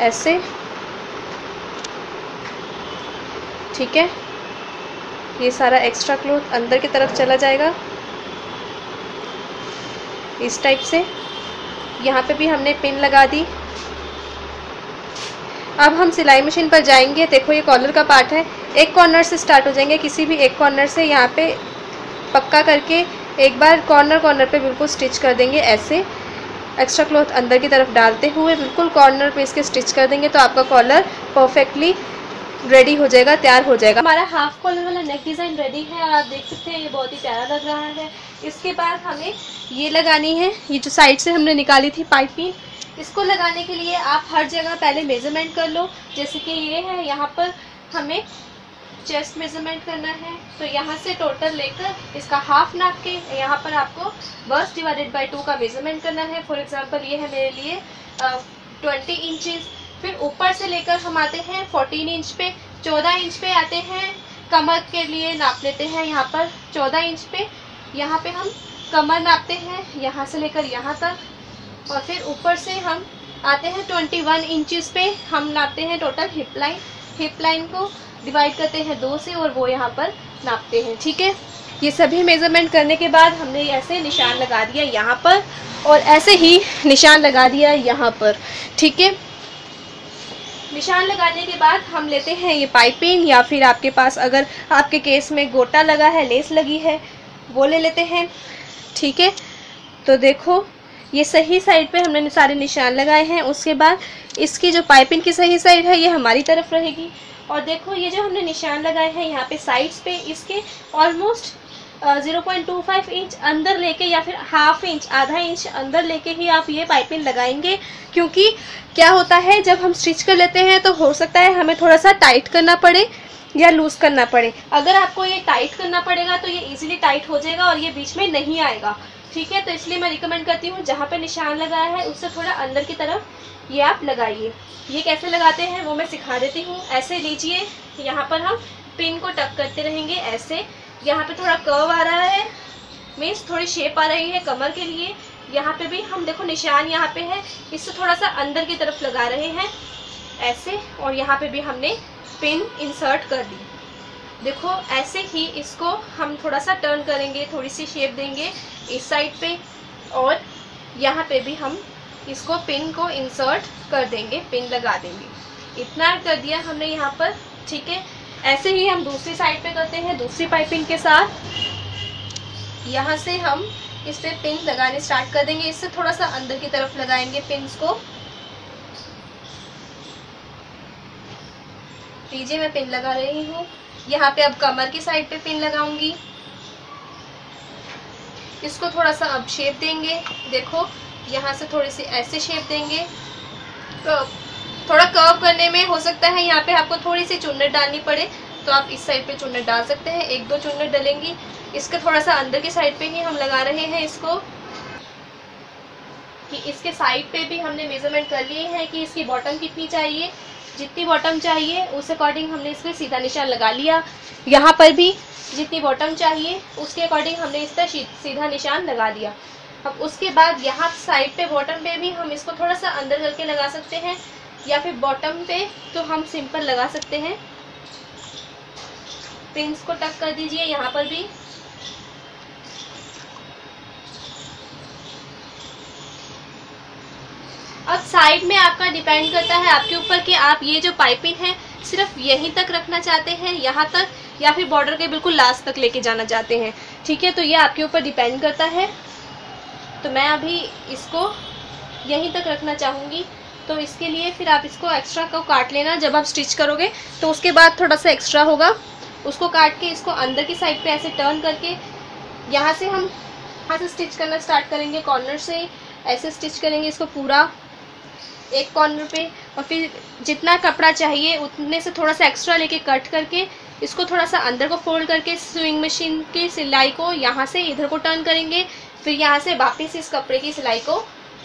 A: ऐसे, ठीक है। ये सारा एक्स्ट्रा क्लॉथ अंदर की तरफ चला जाएगा इस टाइप से। यहाँ पे भी हमने पिन लगा दी। अब हम सिलाई मशीन पर जाएंगे। देखो ये कॉलर का पार्ट है, एक कॉर्नर से स्टार्ट हो जाएंगे, किसी भी एक कॉर्नर से यहाँ पे पक्का करके एक बार कॉर्नर पे बिल्कुल स्टिच कर देंगे ऐसे। एक्स्ट्रा क्लॉथ अंदर की तरफ डालते हुए बिल्कुल कॉर्नर पे इसके स्टिच कर देंगे, तो आपका कॉलर परफेक्टली रेडी हो जाएगा, तैयार हो जाएगा। हमारा हाफ कॉलर वाला नेक डिज़ाइन रेडी है और आप देख सकते हैं ये बहुत ही प्यारा लग रहा है। इसके बाद हमें ये लगानी है, ये जो साइड से हमने निकाली थी पाइपिंग, इसको लगाने के लिए आप हर जगह पहले मेज़रमेंट कर लो। जैसे कि ये है, यहाँ पर हमें चेस्ट मेज़रमेंट करना है, तो यहाँ से टोटल लेकर इसका हाफ नाप के यहाँ पर आपको बस डिवाइडेड बाय 2 का मेज़रमेंट करना है। फॉर एग्जांपल ये है मेरे लिए 20 इंचेस। फिर ऊपर से लेकर हम आते हैं 14 इंच पे, 14 इंच पे आते हैं, कमर के लिए नाप लेते हैं यहाँ पर 14 इंच पे। यहाँ पे हम कमर नापते हैं यहाँ से लेकर यहाँ तक, और फिर ऊपर से हम आते हैं 21 इंचेस पे, हम नापते हैं total hip line. Hip line को डिवाइड करते हैं 2 से और वो यहाँ पर नापते हैं। ठीक है, ये सभी मेज़रमेंट करने के बाद हमने ऐसे निशान लगा दिया यहाँ पर और ऐसे ही निशान लगा दिया यहाँ पर। ठीक है, निशान लगाने के बाद हम लेते हैं ये पाइपिंग, या फिर आपके पास अगर आपके केस में गोटा लगा है, लेस लगी है, वो ले लेते हैं। ठीक है, तो देखो ये सही साइड पे हमने सारे निशान लगाए हैं। उसके बाद इसकी जो पाइपिंग की सही साइड है ये हमारी तरफ रहेगी। और देखो ये जो हमने निशान लगाए हैं यहाँ पे साइड्स पे, इसके ऑलमोस्ट 0.25 इंच अंदर लेके या फिर हाफ इंच, आधा इंच अंदर लेके ही आप ये पाइपिंग लगाएंगे। क्योंकि क्या होता है जब हम स्टिच कर लेते हैं तो हो सकता है हमें थोड़ा सा टाइट करना पड़े या लूज़ करना पड़े। अगर आपको ये टाइट करना पड़ेगा तो ये इजीली टाइट हो जाएगा और ये बीच में नहीं आएगा। ठीक है, तो इसलिए मैं रिकमेंड करती हूँ जहाँ पे निशान लगाया है उससे थोड़ा अंदर की तरफ ये आप लगाइए। ये कैसे लगाते हैं वो मैं सिखा देती हूँ। ऐसे लीजिए, यहाँ पर हम पिन को टक करते रहेंगे ऐसे। यहाँ पे थोड़ा कर्व आ रहा है, मीन्स थोड़ी शेप आ रही है कमर के लिए। यहाँ पे भी हम देखो निशान यहाँ पे है, इससे थोड़ा सा अंदर की तरफ लगा रहे हैं ऐसे, और यहाँ पे भी हमने पिन इंसर्ट कर दी। देखो ऐसे ही इसको हम थोड़ा सा टर्न करेंगे, थोड़ी सी शेप देंगे इस साइड पे, और यहाँ पे भी हम इसको पिन को इंसर्ट कर देंगे, पिन लगा देंगे। इतना कर दिया हमने यहाँ पर। ठीक है, ऐसे ही हम दूसरी साइड पे करते हैं दूसरी पाइपिंग के साथ। यहाँ से हम इस पे पिन लगाने स्टार्ट कर देंगे, इससे थोड़ा सा अंदर की तरफ लगाएंगे पिन्स को। लीजिए मैं पिन लगा रही हूँ। यहाँ पे अब कमर की साइड पे पिन लगाऊंगी, इसको थोड़ा सा अब शेप देंगे। देखो यहाँ से थोड़ी सी ऐसे शेप देंगे। थोड़ा कर्व करने में हो सकता है यहाँ पे आपको थोड़ी सी चुन्नट डालनी पड़े, तो आप इस साइड पे चुन्नट डाल सकते हैं, 1-2 चुन्नट डलेंगी। इसके थोड़ा सा अंदर की साइड पे ही हम लगा रहे हैं इसको, कि इसके साइड पे भी हमने मेजरमेंट कर लिए हैं कि इसकी बॉटम कितनी चाहिए। जितनी बॉटम चाहिए उस अकॉर्डिंग हमने इस पर सीधा निशान लगा लिया। यहाँ पर भी जितनी बॉटम चाहिए उसके अकॉर्डिंग हमने इस पर सीधा निशान लगा दिया। अब उसके बाद यहाँ साइड पे बॉटम पे भी हम इसको थोड़ा सा अंदर करके लगा सकते हैं, या फिर बॉटम पे तो हम सिंपल लगा सकते हैं। पिन्स को टक कर दीजिए यहाँ पर भी। अब साइड में आपका डिपेंड करता है आपके ऊपर कि आप ये जो पाइपिंग है सिर्फ यहीं तक रखना चाहते हैं, यहाँ तक, या फिर बॉर्डर के बिल्कुल लास्ट तक लेके जाना चाहते हैं। ठीक है, तो ये आपके ऊपर डिपेंड करता है। तो मैं अभी इसको यहीं तक रखना चाहूँगी, तो इसके लिए फिर आप इसको एक्स्ट्रा को काट लेना। जब आप स्टिच करोगे तो उसके बाद थोड़ा सा एक्स्ट्रा होगा, उसको काट के इसको अंदर की साइड पे ऐसे टर्न करके यहाँ से हम यहाँ से स्टिच करना स्टार्ट करेंगे। कॉर्नर से ऐसे स्टिच करेंगे इसको पूरा एक कॉर्नर पे, और फिर जितना कपड़ा चाहिए उतने से थोड़ा सा एक्स्ट्रा लेके कट करके इसको थोड़ा सा अंदर को फोल्ड करके स्विंग मशीन की सिलाई को यहाँ से इधर को टर्न करेंगे। फिर यहाँ से वापस इस कपड़े की सिलाई को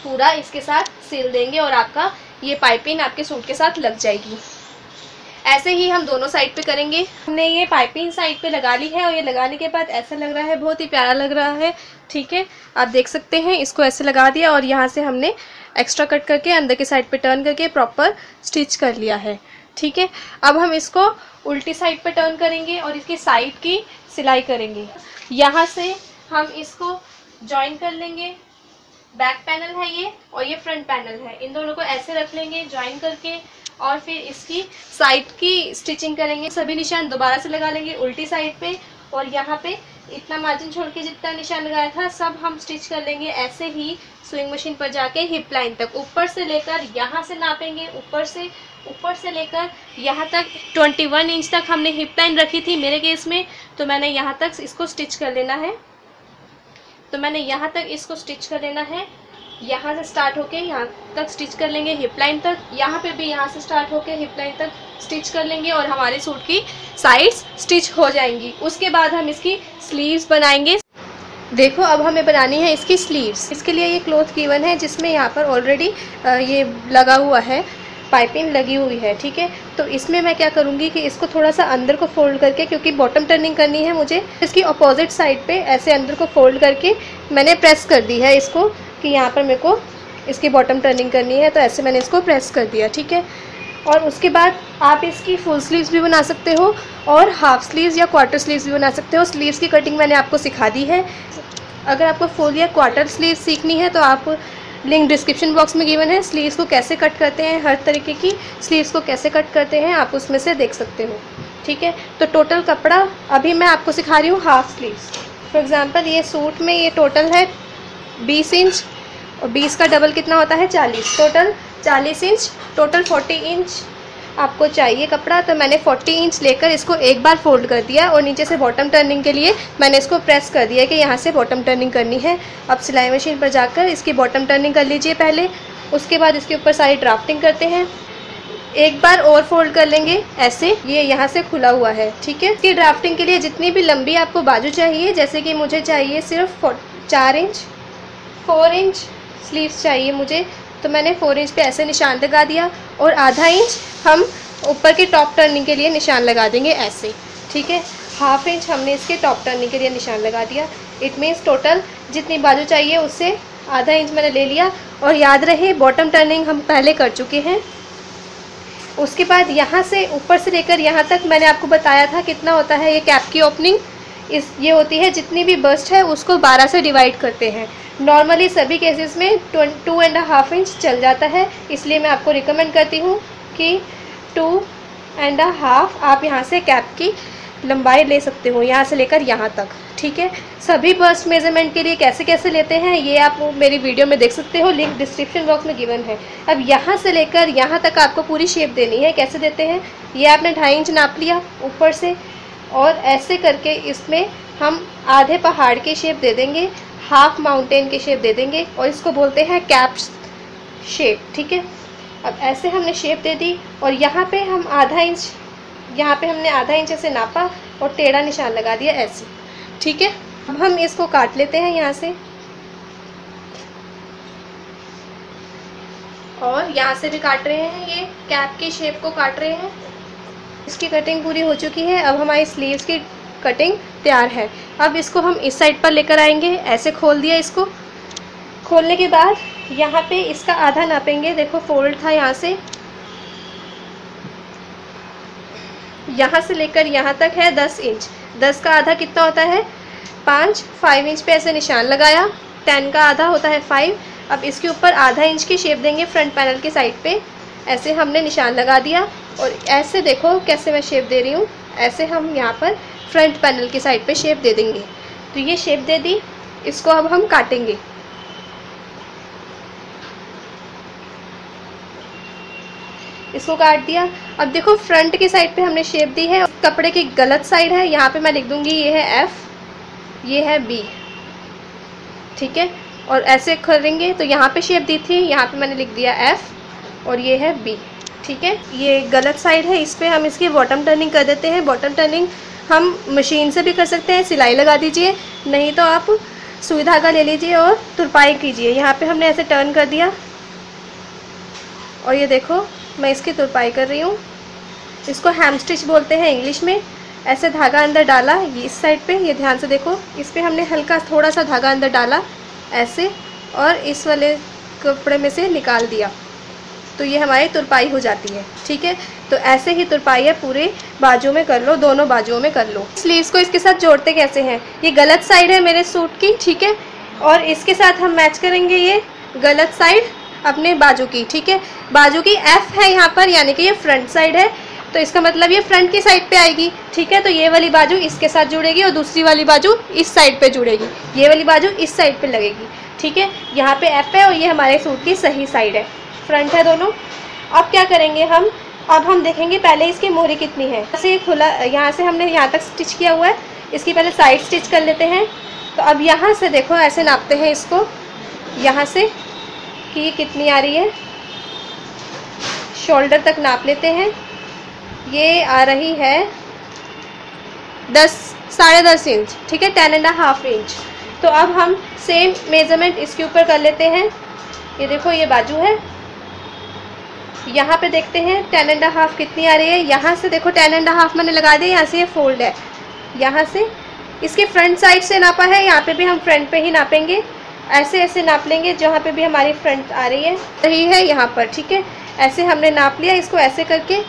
A: पूरा इसके साथ सिल देंगे और आपका ये पाइपिंग आपके सूट के साथ लग जाएगी। ऐसे ही हम दोनों साइड पे करेंगे। हमने ये पाइपिंग साइड पे लगा ली है और ये लगाने के बाद ऐसा लग रहा है, बहुत ही प्यारा लग रहा है। ठीक है, आप देख सकते हैं, इसको ऐसे लगा दिया और यहाँ से हमने एक्स्ट्रा कट करके अंदर के साइड पे टर्न करके प्रॉपर स्टिच कर लिया है। ठीक है, अब हम इसको उल्टी साइड पे टर्न करेंगे और इसकी साइड की सिलाई करेंगे। यहाँ से हम इसको जॉइन कर लेंगे। बैक पैनल है ये और ये फ्रंट पैनल है, इन दोनों को ऐसे रख लेंगे जॉइन करके, और फिर इसकी साइड की स्टिचिंग करेंगे। सभी निशान दोबारा से लगा लेंगे उल्टी साइड पे, और यहाँ पे इतना मार्जिन छोड़ के जितना निशान लगाया था सब हम स्टिच कर लेंगे ऐसे ही सुइंग मशीन पर जाके हिप लाइन तक, ऊपर से लेकर यहाँ से नापेंगे, ऊपर से लेकर यहाँ तक 21 इंच तक हमने हिप लाइन रखी थी मेरे केस में, तो मैंने यहाँ तक इसको स्टिच कर लेना है। यहाँ से स्टार्ट होके यहाँ तक स्टिच कर लेंगे हिप लाइन तक, यहाँ पे भी यहाँ से स्टार्ट होके हिप लाइन तक स्टिच कर लेंगे और हमारे सूट की साइड्स स्टिच हो जाएंगी। उसके बाद हम इसकी स्लीव्स बनाएंगे। देखो अब हमें बनानी है इसकी स्लीव्स। इसके लिए ये क्लॉथ गिवन है जिसमें यहाँ पर ऑलरेडी ये लगा हुआ है, पाइपिंग लगी हुई है, ठीक है। तो इसमें मैं क्या करूँगी कि इसको थोड़ा सा अंदर को फोल्ड करके, क्योंकि बॉटम टर्निंग करनी है मुझे, इसकी अपोजिट साइड पे ऐसे अंदर को फोल्ड करके मैंने प्रेस कर दी है इसको कि यहाँ पर मेरे को इसकी बॉटम टर्निंग करनी है, तो ऐसे मैंने इसको प्रेस कर दिया, ठीक है। और उसके बाद आप इसकी फुल स्लीव्स भी बना सकते हो और हाफ स्लीव्स या क्वार्टर स्लीव्स भी बना सकते हो। स्लीव्स की कटिंग मैंने आपको सिखा दी है। अगर आपको फुल या क्वार्टर स्लीव्स सीखनी है तो आप लिंक डिस्क्रिप्शन बॉक्स में गिवन है, स्लीव्स को कैसे कट करते हैं, हर तरीके की स्लीव्स को कैसे कट करते हैं आप उसमें से देख सकते हो, ठीक है। तो टोटल कपड़ा अभी मैं आपको सिखा रही हूँ हाफ स्लीव्स। फॉर एग्जांपल ये सूट में ये टोटल है 20 इंच और 20 का डबल कितना होता है 40, टोटल 40 इंच, टोटल 40 इंच आपको चाहिए कपड़ा। तो मैंने 40 इंच लेकर इसको एक बार फोल्ड कर दिया और नीचे से बॉटम टर्निंग के लिए मैंने इसको प्रेस कर दिया कि यहाँ से बॉटम टर्निंग करनी है। अब सिलाई मशीन पर जाकर इसकी बॉटम टर्निंग कर लीजिए पहले, उसके बाद इसके ऊपर सारी ड्राफ्टिंग करते हैं। एक बार और फोल्ड कर लेंगे ऐसे, ये यहाँ से खुला हुआ है, ठीक है। इसकी ड्राफ्टिंग के लिए जितनी भी लंबी आपको बाजू चाहिए, जैसे कि मुझे चाहिए सिर्फ 4 इंच, 4 इंच स्लीव्स चाहिए मुझे, तो मैंने 4 इंच पे ऐसे निशान लगा दिया और आधा इंच हम ऊपर के टॉप टर्निंग के लिए निशान लगा देंगे ऐसे, ठीक है। हाफ इंच हमने इसके टॉप टर्निंग के लिए निशान लगा दिया। इट मीन्स टोटल जितनी बाजू चाहिए उससे आधा इंच मैंने ले लिया। और याद रहे बॉटम टर्निंग हम पहले कर चुके हैं। उसके बाद यहाँ से ऊपर से लेकर यहाँ तक मैंने आपको बताया था कितना होता है ये कैप की ओपनिंग। ये होती है जितनी भी बस्ट है उसको 12 से डिवाइड करते हैं। नॉर्मली सभी केसेस में 2.5 इंच चल जाता है, इसलिए मैं आपको रिकमेंड करती हूँ कि 2.5 आप यहाँ से कैप की लंबाई ले सकते हो, यहाँ से लेकर यहाँ तक, ठीक है। सभी बस्ट मेजरमेंट के लिए कैसे कैसे लेते हैं ये आप मेरी वीडियो में देख सकते हो, लिंक डिस्क्रिप्शन बॉक्स में गिवन है। अब यहाँ से लेकर यहाँ तक आपको पूरी शेप देनी है। कैसे देते हैं, ये आपने 2.5 इंच नाप लिया ऊपर से और ऐसे करके इसमें हम आधे पहाड़ की शेप दे देंगे, हाफ माउंटेन की शेप दे देंगे और इसको बोलते हैं कैप शेप, ठीक है। अब ऐसे हमने शेप दे दी और यहाँ पे हम आधा इंच, यहाँ पे हमने आधा इंच ऐसे नापा और टेढ़ा निशान लगा दिया ऐसे, ठीक है। अब हम इसको काट लेते हैं यहाँ से और यहाँ से भी काट रहे हैं, ये कैप की शेप को काट रहे हैं। इसकी कटिंग पूरी हो चुकी है। अब हमारी स्लीव्स की कटिंग तैयार है। अब इसको हम इस साइड पर लेकर आएंगे, ऐसे खोल दिया। इसको खोलने के बाद यहाँ पे इसका आधा नापेंगे। देखो फोल्ड था यहाँ से लेकर यहाँ तक है 10 इंच। 10 का आधा कितना होता है 5 इंच पे ऐसे निशान लगाया। 10 का आधा होता है 5। अब इसके ऊपर आधा इंच की शेप देंगे फ्रंट पैनल की साइड पे, ऐसे हमने निशान लगा दिया। और ऐसे देखो कैसे मैं शेप दे रही हूँ, ऐसे हम यहाँ पर फ्रंट पैनल की साइड पे शेप दे देंगे। तो ये शेप दे दी, इसको अब हम काटेंगे। इसको काट दिया। अब देखो फ्रंट की साइड पे हमने शेप दी है, कपड़े की गलत साइड है, यहाँ पे मैं लिख दूंगी ये है F, ये है B, ठीक है। और ऐसे करेंगे तो यहाँ पे शेप दी थी, यहाँ पे मैंने लिख दिया F और ये है B, ठीक है। ये गलत साइड है, इस पर हम इसकी बॉटम टर्निंग कर देते हैं। बॉटम टर्निंग हम मशीन से भी कर सकते हैं, सिलाई लगा दीजिए, नहीं तो आप सुई धागा ले लीजिए और तुरपाई कीजिए। यहाँ पे हमने ऐसे टर्न कर दिया और ये देखो मैं इसकी तुरपाई कर रही हूँ। इसको हैम स्टिच बोलते हैं इंग्लिश में। ऐसे धागा अंदर डाला, ये इस साइड पे, ये ध्यान से देखो, इस पे हमने हल्का थोड़ा सा धागा अंदर डाला ऐसे और इस वाले कपड़े में से निकाल दिया, तो ये हमारी तुरपाई हो जाती है, ठीक है। तो ऐसे ही तुरपाई है पूरे बाजू में कर लो, दोनों बाजुओं में कर लो। स्लीव्स को इसके साथ जोड़ते कैसे हैं, ये गलत साइड है मेरे सूट की, ठीक है, और इसके साथ हम मैच करेंगे ये गलत साइड अपने बाजू की, ठीक है। बाजू की F है यहाँ पर, यानी कि ये फ्रंट साइड है तो इसका मतलब ये फ्रंट की साइड पे आएगी, ठीक है। तो ये वाली बाजू इसके साथ जुड़ेगी और दूसरी वाली बाजू इस साइड पे जुड़ेगी, ये वाली बाजू इस साइड पे लगेगी, ठीक है। यहाँ पे एफ है और ये हमारे सूट की सही साइड है, फ्रंट है दोनों। अब क्या करेंगे हम, अब हम देखेंगे पहले इसकी मोहरी कितनी है। ऐसे खुला, यहाँ से हमने यहाँ तक स्टिच किया हुआ है, इसकी पहले साइड स्टिच कर लेते हैं। तो अब यहाँ से देखो ऐसे नापते हैं इसको, यहाँ से कि ये कितनी आ रही है, शोल्डर तक नाप लेते हैं। ये आ रही है 10-10.5 इंच, ठीक है, 10.5 इंच। तो अब हम सेम मेजरमेंट इसके ऊपर कर लेते हैं। ये देखो ये बाजू है, यहाँ पे देखते हैं 10.5 कितनी आ रही है। यहाँ से देखो 10.5 मैंने लगा दिया, यहाँ से ये फोल्ड है, यहाँ से इसके फ्रंट साइड से नापा है, यहाँ पे भी हम फ्रंट पे ही नापेंगे। ऐसे ऐसे नाप लेंगे जहाँ पे भी हमारी फ्रंट आ रही है यहाँ पर, ठीक है। ऐसे हमने नाप लिया इसको ऐसे करके,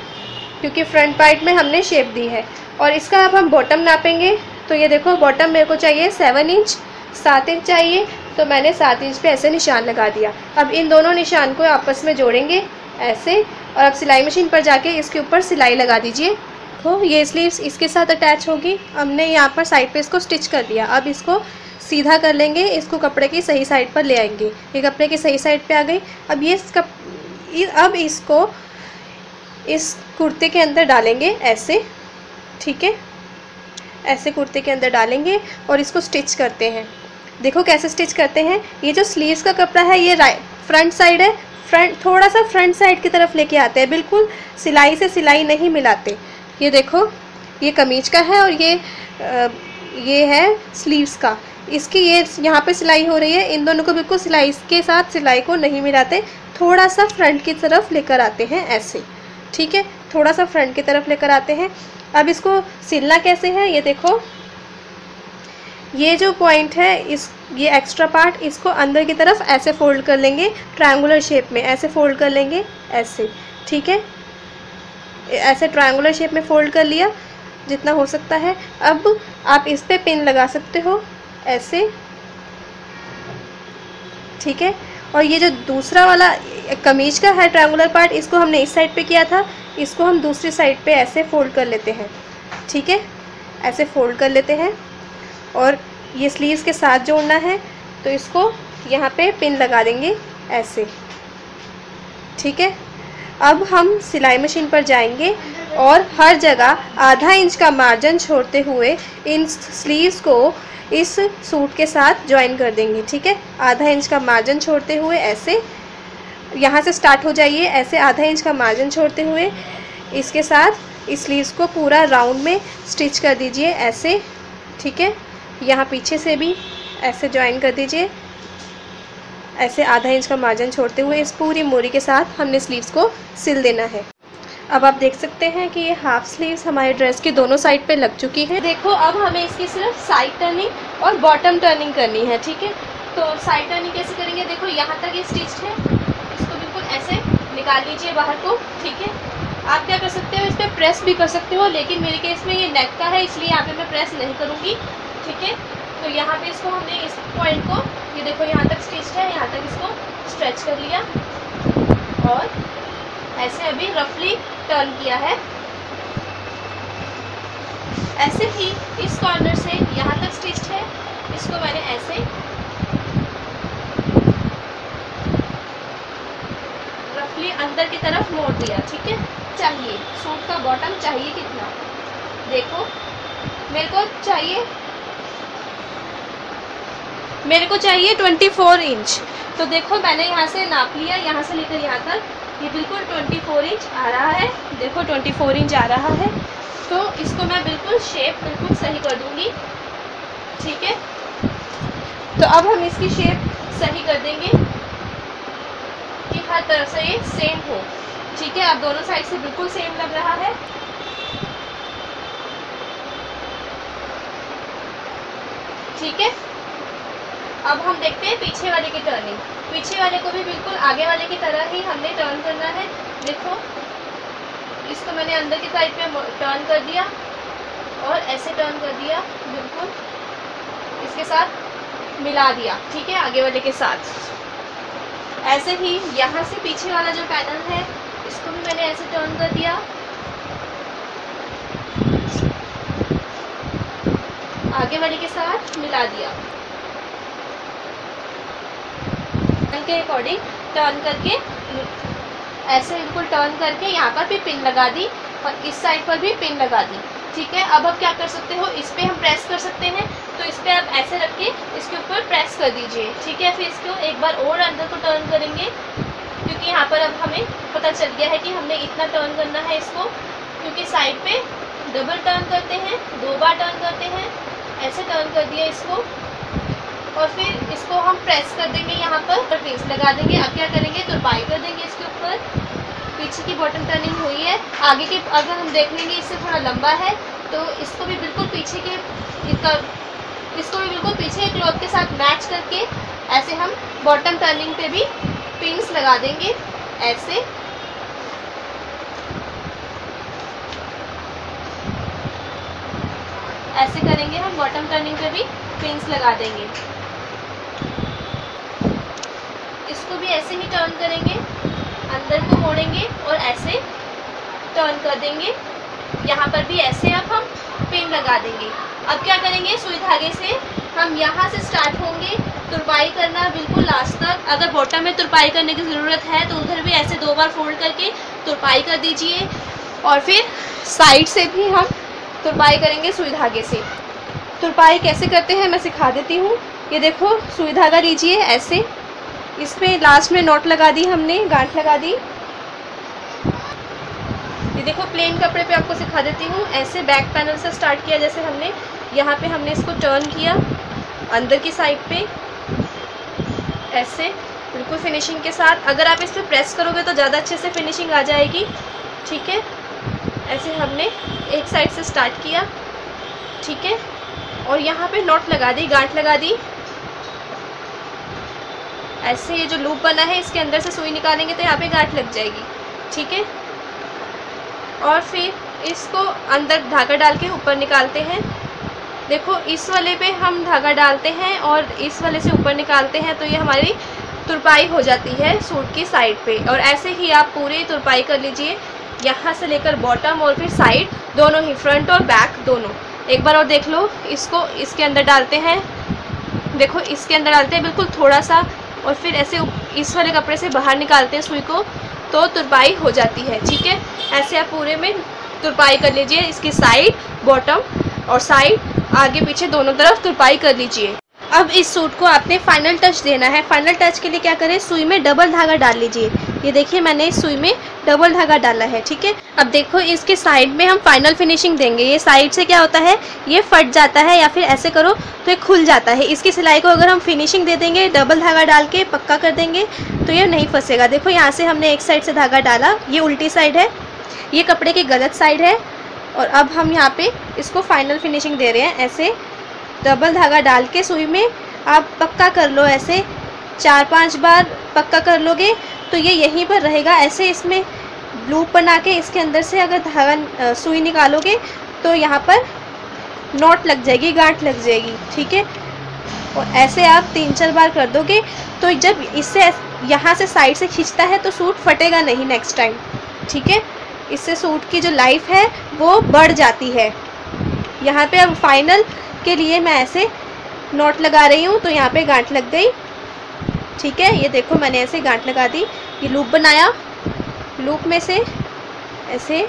A: क्योंकि फ्रंट पार्ट में हमने शेप दी है। और इसका अब हम बॉटम नापेंगे। तो ये देखो बॉटम मेरे को चाहिए 7 इंच, 7 इंच चाहिए, तो मैंने 7 इंच पे ऐसे निशान लगा दिया। अब इन दोनों निशान को आपस में जोड़ेंगे ऐसे, और अब सिलाई मशीन पर जाके इसके ऊपर सिलाई लगा दीजिए। तो ये स्लीव्स इसके साथ अटैच होगी। हमने यहाँ पर साइड पे इसको स्टिच कर दिया। अब इसको सीधा कर लेंगे, इसको कपड़े की सही साइड पर ले आएंगे। ये कपड़े की सही साइड पे आ गई। अब अब इसको इस कुर्ते के अंदर डालेंगे ऐसे, ठीक है, ऐसे कुर्ते के अंदर डालेंगे और इसको स्टिच करते हैं। देखो कैसे स्टिच करते हैं। ये जो स्लीव्स का कपड़ा है ये फ्रंट साइड है, थोड़ा सा फ्रंट साइड की तरफ लेके आते हैं, बिल्कुल सिलाई से सिलाई नहीं मिलाते। ये देखो ये कमीज का है और ये है स्लीव्स का। इसकी ये यहाँ पे सिलाई हो रही है, इन दोनों को बिल्कुल सिलाई के साथ सिलाई को नहीं मिलाते, थोड़ा सा फ्रंट की तरफ लेकर आते हैं ऐसे, ठीक है, थोड़ा सा फ्रंट की तरफ लेकर आते हैं। अब इसको सिलना कैसे है, ये देखो ये जो पॉइंट है ये एक्स्ट्रा पार्ट, इसको अंदर की तरफ ऐसे फोल्ड कर लेंगे, ट्रायंगुलर शेप में ऐसे फोल्ड कर लेंगे ऐसे, ठीक है, ऐसे ट्रायंगुलर शेप में फोल्ड कर लिया जितना हो सकता है। अब आप इस पे पिन लगा सकते हो ऐसे, ठीक है। और ये जो दूसरा वाला कमीज का है ट्रायंगुलर पार्ट, इसको हमने इस साइड पे किया था, इसको हम दूसरी साइड पे ऐसे फोल्ड कर लेते हैं, ठीक है, ऐसे फोल्ड कर लेते हैं। और ये स्लीव्स के साथ जोड़ना है तो इसको यहाँ पे पिन लगा देंगे ऐसे, ठीक है। अब हम सिलाई मशीन पर जाएंगे और हर जगह आधा इंच का मार्जिन छोड़ते हुए इन स्लीव्स को इस सूट के साथ ज्वाइन कर देंगे, ठीक है। आधा इंच का मार्जिन छोड़ते हुए ऐसे, यहाँ से स्टार्ट हो जाइए, ऐसे आधा इंच का मार्जिन छोड़ते हुए इसके साथ इस स्लीव्स को पूरा राउंड में स्टिच कर दीजिए ऐसे, ठीक है। यहाँ पीछे से भी ऐसे ज्वाइन कर दीजिए, ऐसे आधा इंच का मार्जिन छोड़ते हुए इस पूरी मोरी के साथ हमने स्लीव्स को सिल देना है। अब आप देख सकते हैं कि ये हाफ स्लीव्स हमारे ड्रेस की दोनों साइड पे लग चुकी है। देखो अब हमें इसकी सिर्फ साइड टर्निंग और बॉटम टर्निंग करनी है, ठीक है। तो साइड टर्निंग कैसे करेंगे, देखो यहाँ तक ये स्टिच्ड है, इसको बिल्कुल ऐसे निकाल लीजिए बाहर को, ठीक है। आप क्या कर सकते हो, इस पर प्रेस भी कर सकते हो, लेकिन मेरे केस में ये नेक का है इसलिए यहाँ पे मैं प्रेस नहीं करूँगी, ठीक है। तो यहाँ पे इसको हमने इस पॉइंट को, ये देखो यहाँ तक स्टिच्ड है, यहाँ तक इसको स्ट्रेच कर लिया और ऐसे अभी रफली टर्न किया है। ऐसे ही इस कॉर्नर से यहाँ तक स्टिच्ड है, इसको मैंने ऐसे रफली अंदर की तरफ मोड़ दिया, ठीक है। चाहिए सूट का बॉटम चाहिए कितना, देखो मेरे को चाहिए 24 इंच। तो देखो मैंने यहाँ से नाप लिया, यहाँ से लेकर यहाँ तक ये बिल्कुल 24 इंच आ रहा है, देखो 24 इंच आ रहा है। तो इसको मैं बिल्कुल शेप बिल्कुल सही कर दूंगी, ठीक है। तो अब हम इसकी शेप सही कर देंगे कि हर तरफ से ये सेम हो, ठीक है। अब दोनों साइड से बिल्कुल सेम लग रहा है, ठीक है। अब हम देखते हैं पीछे वाले की टर्निंग। पीछे वाले को भी बिल्कुल आगे वाले की तरह ही हमने टर्न करना है। देखो इसको मैंने अंदर की साइड पे टर्न कर दिया और ऐसे टर्न कर दिया, बिल्कुल इसके साथ मिला दिया, ठीक है, आगे वाले के साथ। ऐसे ही यहाँ से पीछे वाला जो पैनल है इसको भी मैंने ऐसे टर्न कर दिया आगे वाले के साथ मिला दिया, के अकॉर्डिंग टर्न करके ऐसे बिल्कुल टर्न करके यहाँ पर भी पिन लगा दी और इस साइड पर भी पिन लगा दी। ठीक है, अब आप क्या कर सकते हो, इस पे हम प्रेस कर सकते हैं, तो इस पे आप ऐसे रख के इसके ऊपर प्रेस कर दीजिए। ठीक है, फिर इसको एक बार और अंदर को टर्न करेंगे, क्योंकि यहाँ पर अब हमें पता चल गया है कि हमने इतना टर्न करना है इसको, क्योंकि साइड पे डबल टर्न करते हैं, 2 बार टर्न करते हैं, ऐसे टर्न कर दिया इसको और फिर इसको हम प्रेस कर देंगे, यहाँ पर पिंस लगा देंगे। अब क्या करेंगे, तुरपाई कर देंगे इसके ऊपर। पीछे की बॉटम टर्निंग हुई है, आगे के अगर हम देख लेंगे इससे थोड़ा लंबा है तो इसको भी बिल्कुल पीछे के क्लॉथ के साथ मैच करके ऐसे हम बॉटम टर्निंग पे भी पिंस लगा देंगे। ऐसे करेंगे हम, बॉटम टर्निंग पे भी पिंस लगा देंगे। इसको भी ऐसे ही टर्न करेंगे, अंदर को मोड़ेंगे और ऐसे टर्न कर देंगे। यहाँ पर भी ऐसे अब हम पिन लगा देंगे। अब क्या करेंगे, सुई धागे से हम यहाँ से स्टार्ट होंगे तुरपाई करना बिल्कुल लास्ट तक। अगर बॉटम में तुरपाई करने की ज़रूरत है तो उधर भी ऐसे 2 बार फोल्ड करके तुरपाई कर दीजिए और फिर साइड से भी हम तुरपाई करेंगे सुई धागे से। तुरपाई कैसे करते हैं मैं सिखा देती हूँ। ये देखो, सुई धागा लीजिए, ऐसे इसमें लास्ट में नॉट लगा दी हमने, गांठ लगा दी। ये देखो, प्लेन कपड़े पे आपको सिखा देती हूँ। ऐसे बैक पैनल से स्टार्ट किया, जैसे हमने यहाँ पे हमने इसको टर्न किया अंदर की साइड पे, ऐसे बिल्कुल फिनिशिंग के साथ। अगर आप इस पर प्रेस करोगे तो ज़्यादा अच्छे से फिनिशिंग आ जाएगी। ठीक है, ऐसे हमने एक साइड से स्टार्ट किया। ठीक है, और यहाँ पे नॉट लगा दी, गांठ लगा दी। ऐसे ये जो लूप बना है इसके अंदर से सुई निकालेंगे तो यहाँ पे गांठ लग जाएगी। ठीक है, और फिर इसको अंदर धागा डाल के ऊपर निकालते हैं। देखो, इस वाले पे हम धागा डालते हैं और इस वाले से ऊपर निकालते हैं, तो ये हमारी तुरपाई हो जाती है सूट की साइड पे। और ऐसे ही आप पूरी तुरपाई कर लीजिए, यहाँ से लेकर बॉटम और फिर साइड दोनों ही, फ्रंट और बैक दोनों। एक बार और देख लो, इसको इसके अंदर डालते हैं, देखो इसके अंदर डालते हैं बिल्कुल थोड़ा सा, और फिर ऐसे इस वाले कपड़े से बाहर निकालते हैं सुई को, तो तुरपाई हो जाती है। ठीक है, ऐसे आप पूरे में तुरपाई कर लीजिए, इसकी साइड, बॉटम और साइड, आगे पीछे दोनों तरफ तुरपाई कर लीजिए। अब इस सूट को आपने फाइनल टच देना है। फाइनल टच के लिए क्या करें, सुई में डबल धागा डाल लीजिए। ये देखिए, मैंने इस सुई में डबल धागा डाला है। ठीक है, अब देखो इसके साइड में हम फाइनल फिनिशिंग देंगे। ये साइड से क्या होता है, ये फट जाता है, या फिर ऐसे करो तो ये खुल जाता है। इसकी सिलाई को अगर हम फिनिशिंग दे देंगे, डबल धागा डाल के पक्का कर देंगे, तो ये नहीं फंसेगा। देखो, यहाँ से हमने एक साइड से धागा डाला, ये उल्टी साइड है, ये कपड़े की गलत साइड है, और अब हम यहाँ पे इसको फाइनल फिनिशिंग दे रहे हैं। ऐसे डबल धागा डाल के सुई में आप पक्का कर लो, ऐसे 4-5 बार पक्का कर लोगे तो ये यहीं पर रहेगा। ऐसे इसमें लूप बना के इसके अंदर से अगर धागा सुई निकालोगे तो यहाँ पर नॉट लग जाएगी, गांठ लग जाएगी। ठीक है, और ऐसे आप 3-4 बार कर दोगे तो जब इससे यहाँ से साइड से खींचता है तो सूट फटेगा नहीं नेक्स्ट टाइम। ठीक है, इससे सूट की जो लाइफ है वो बढ़ जाती है। यहाँ पे अब फाइनल के लिए मैं ऐसे नॉट लगा रही हूँ, तो यहाँ पे गांठ लग गई। ठीक है, ये देखो, मैंने ऐसे गांठ लगा दी, ये लूप बनाया, लूप में से ऐसे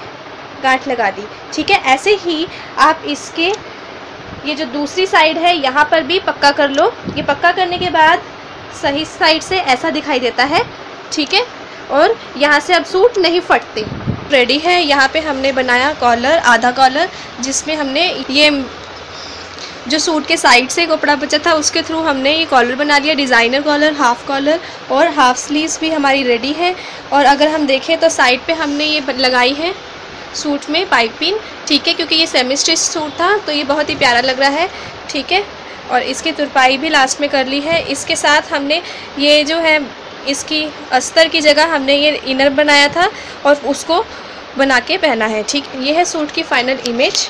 A: गांठ लगा दी। ठीक है, ऐसे ही आप इसके ये जो दूसरी साइड है यहाँ पर भी पक्का कर लो। ये पक्का करने के बाद सही साइड से ऐसा दिखाई देता है। ठीक है, और यहाँ से अब सूट नहीं फटते। रेडी है, यहाँ पे हमने बनाया कॉलर, आधा कॉलर, जिसमें हमने ये जो सूट के साइड से कपड़ा बचा था उसके थ्रू हमने ये कॉलर बना लिया, डिज़ाइनर कॉलर, हाफ कॉलर, और हाफ स्लीव्स भी हमारी रेडी है। और अगर हम देखें तो साइड पे हमने ये लगाई है सूट में पाइपिंग। ठीक है, क्योंकि ये सेमी स्टिच सूट था तो ये बहुत ही प्यारा लग रहा है। ठीक है, और इसकी तुरपाई भी लास्ट में कर ली है। इसके साथ हमने ये जो है इसकी अस्तर की जगह हमने ये इनर बनाया था और उसको बना के पहना है। ठीक, ये है सूट की फाइनल इमेज।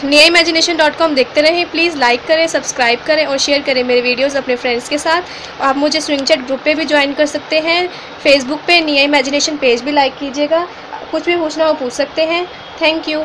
A: niaimagination.com देखते रहें, प्लीज़ लाइक करें, सब्सक्राइब करें और शेयर करें मेरे वीडियोस अपने फ्रेंड्स के साथ। आप मुझे स्विंग चैट ग्रुप पे भी ज्वाइन कर सकते हैं। फेसबुक पे निया इमेजिनेशन पेज भी लाइक कीजिएगा। कुछ भी पूछना हो पूछ सकते हैं। Thank you.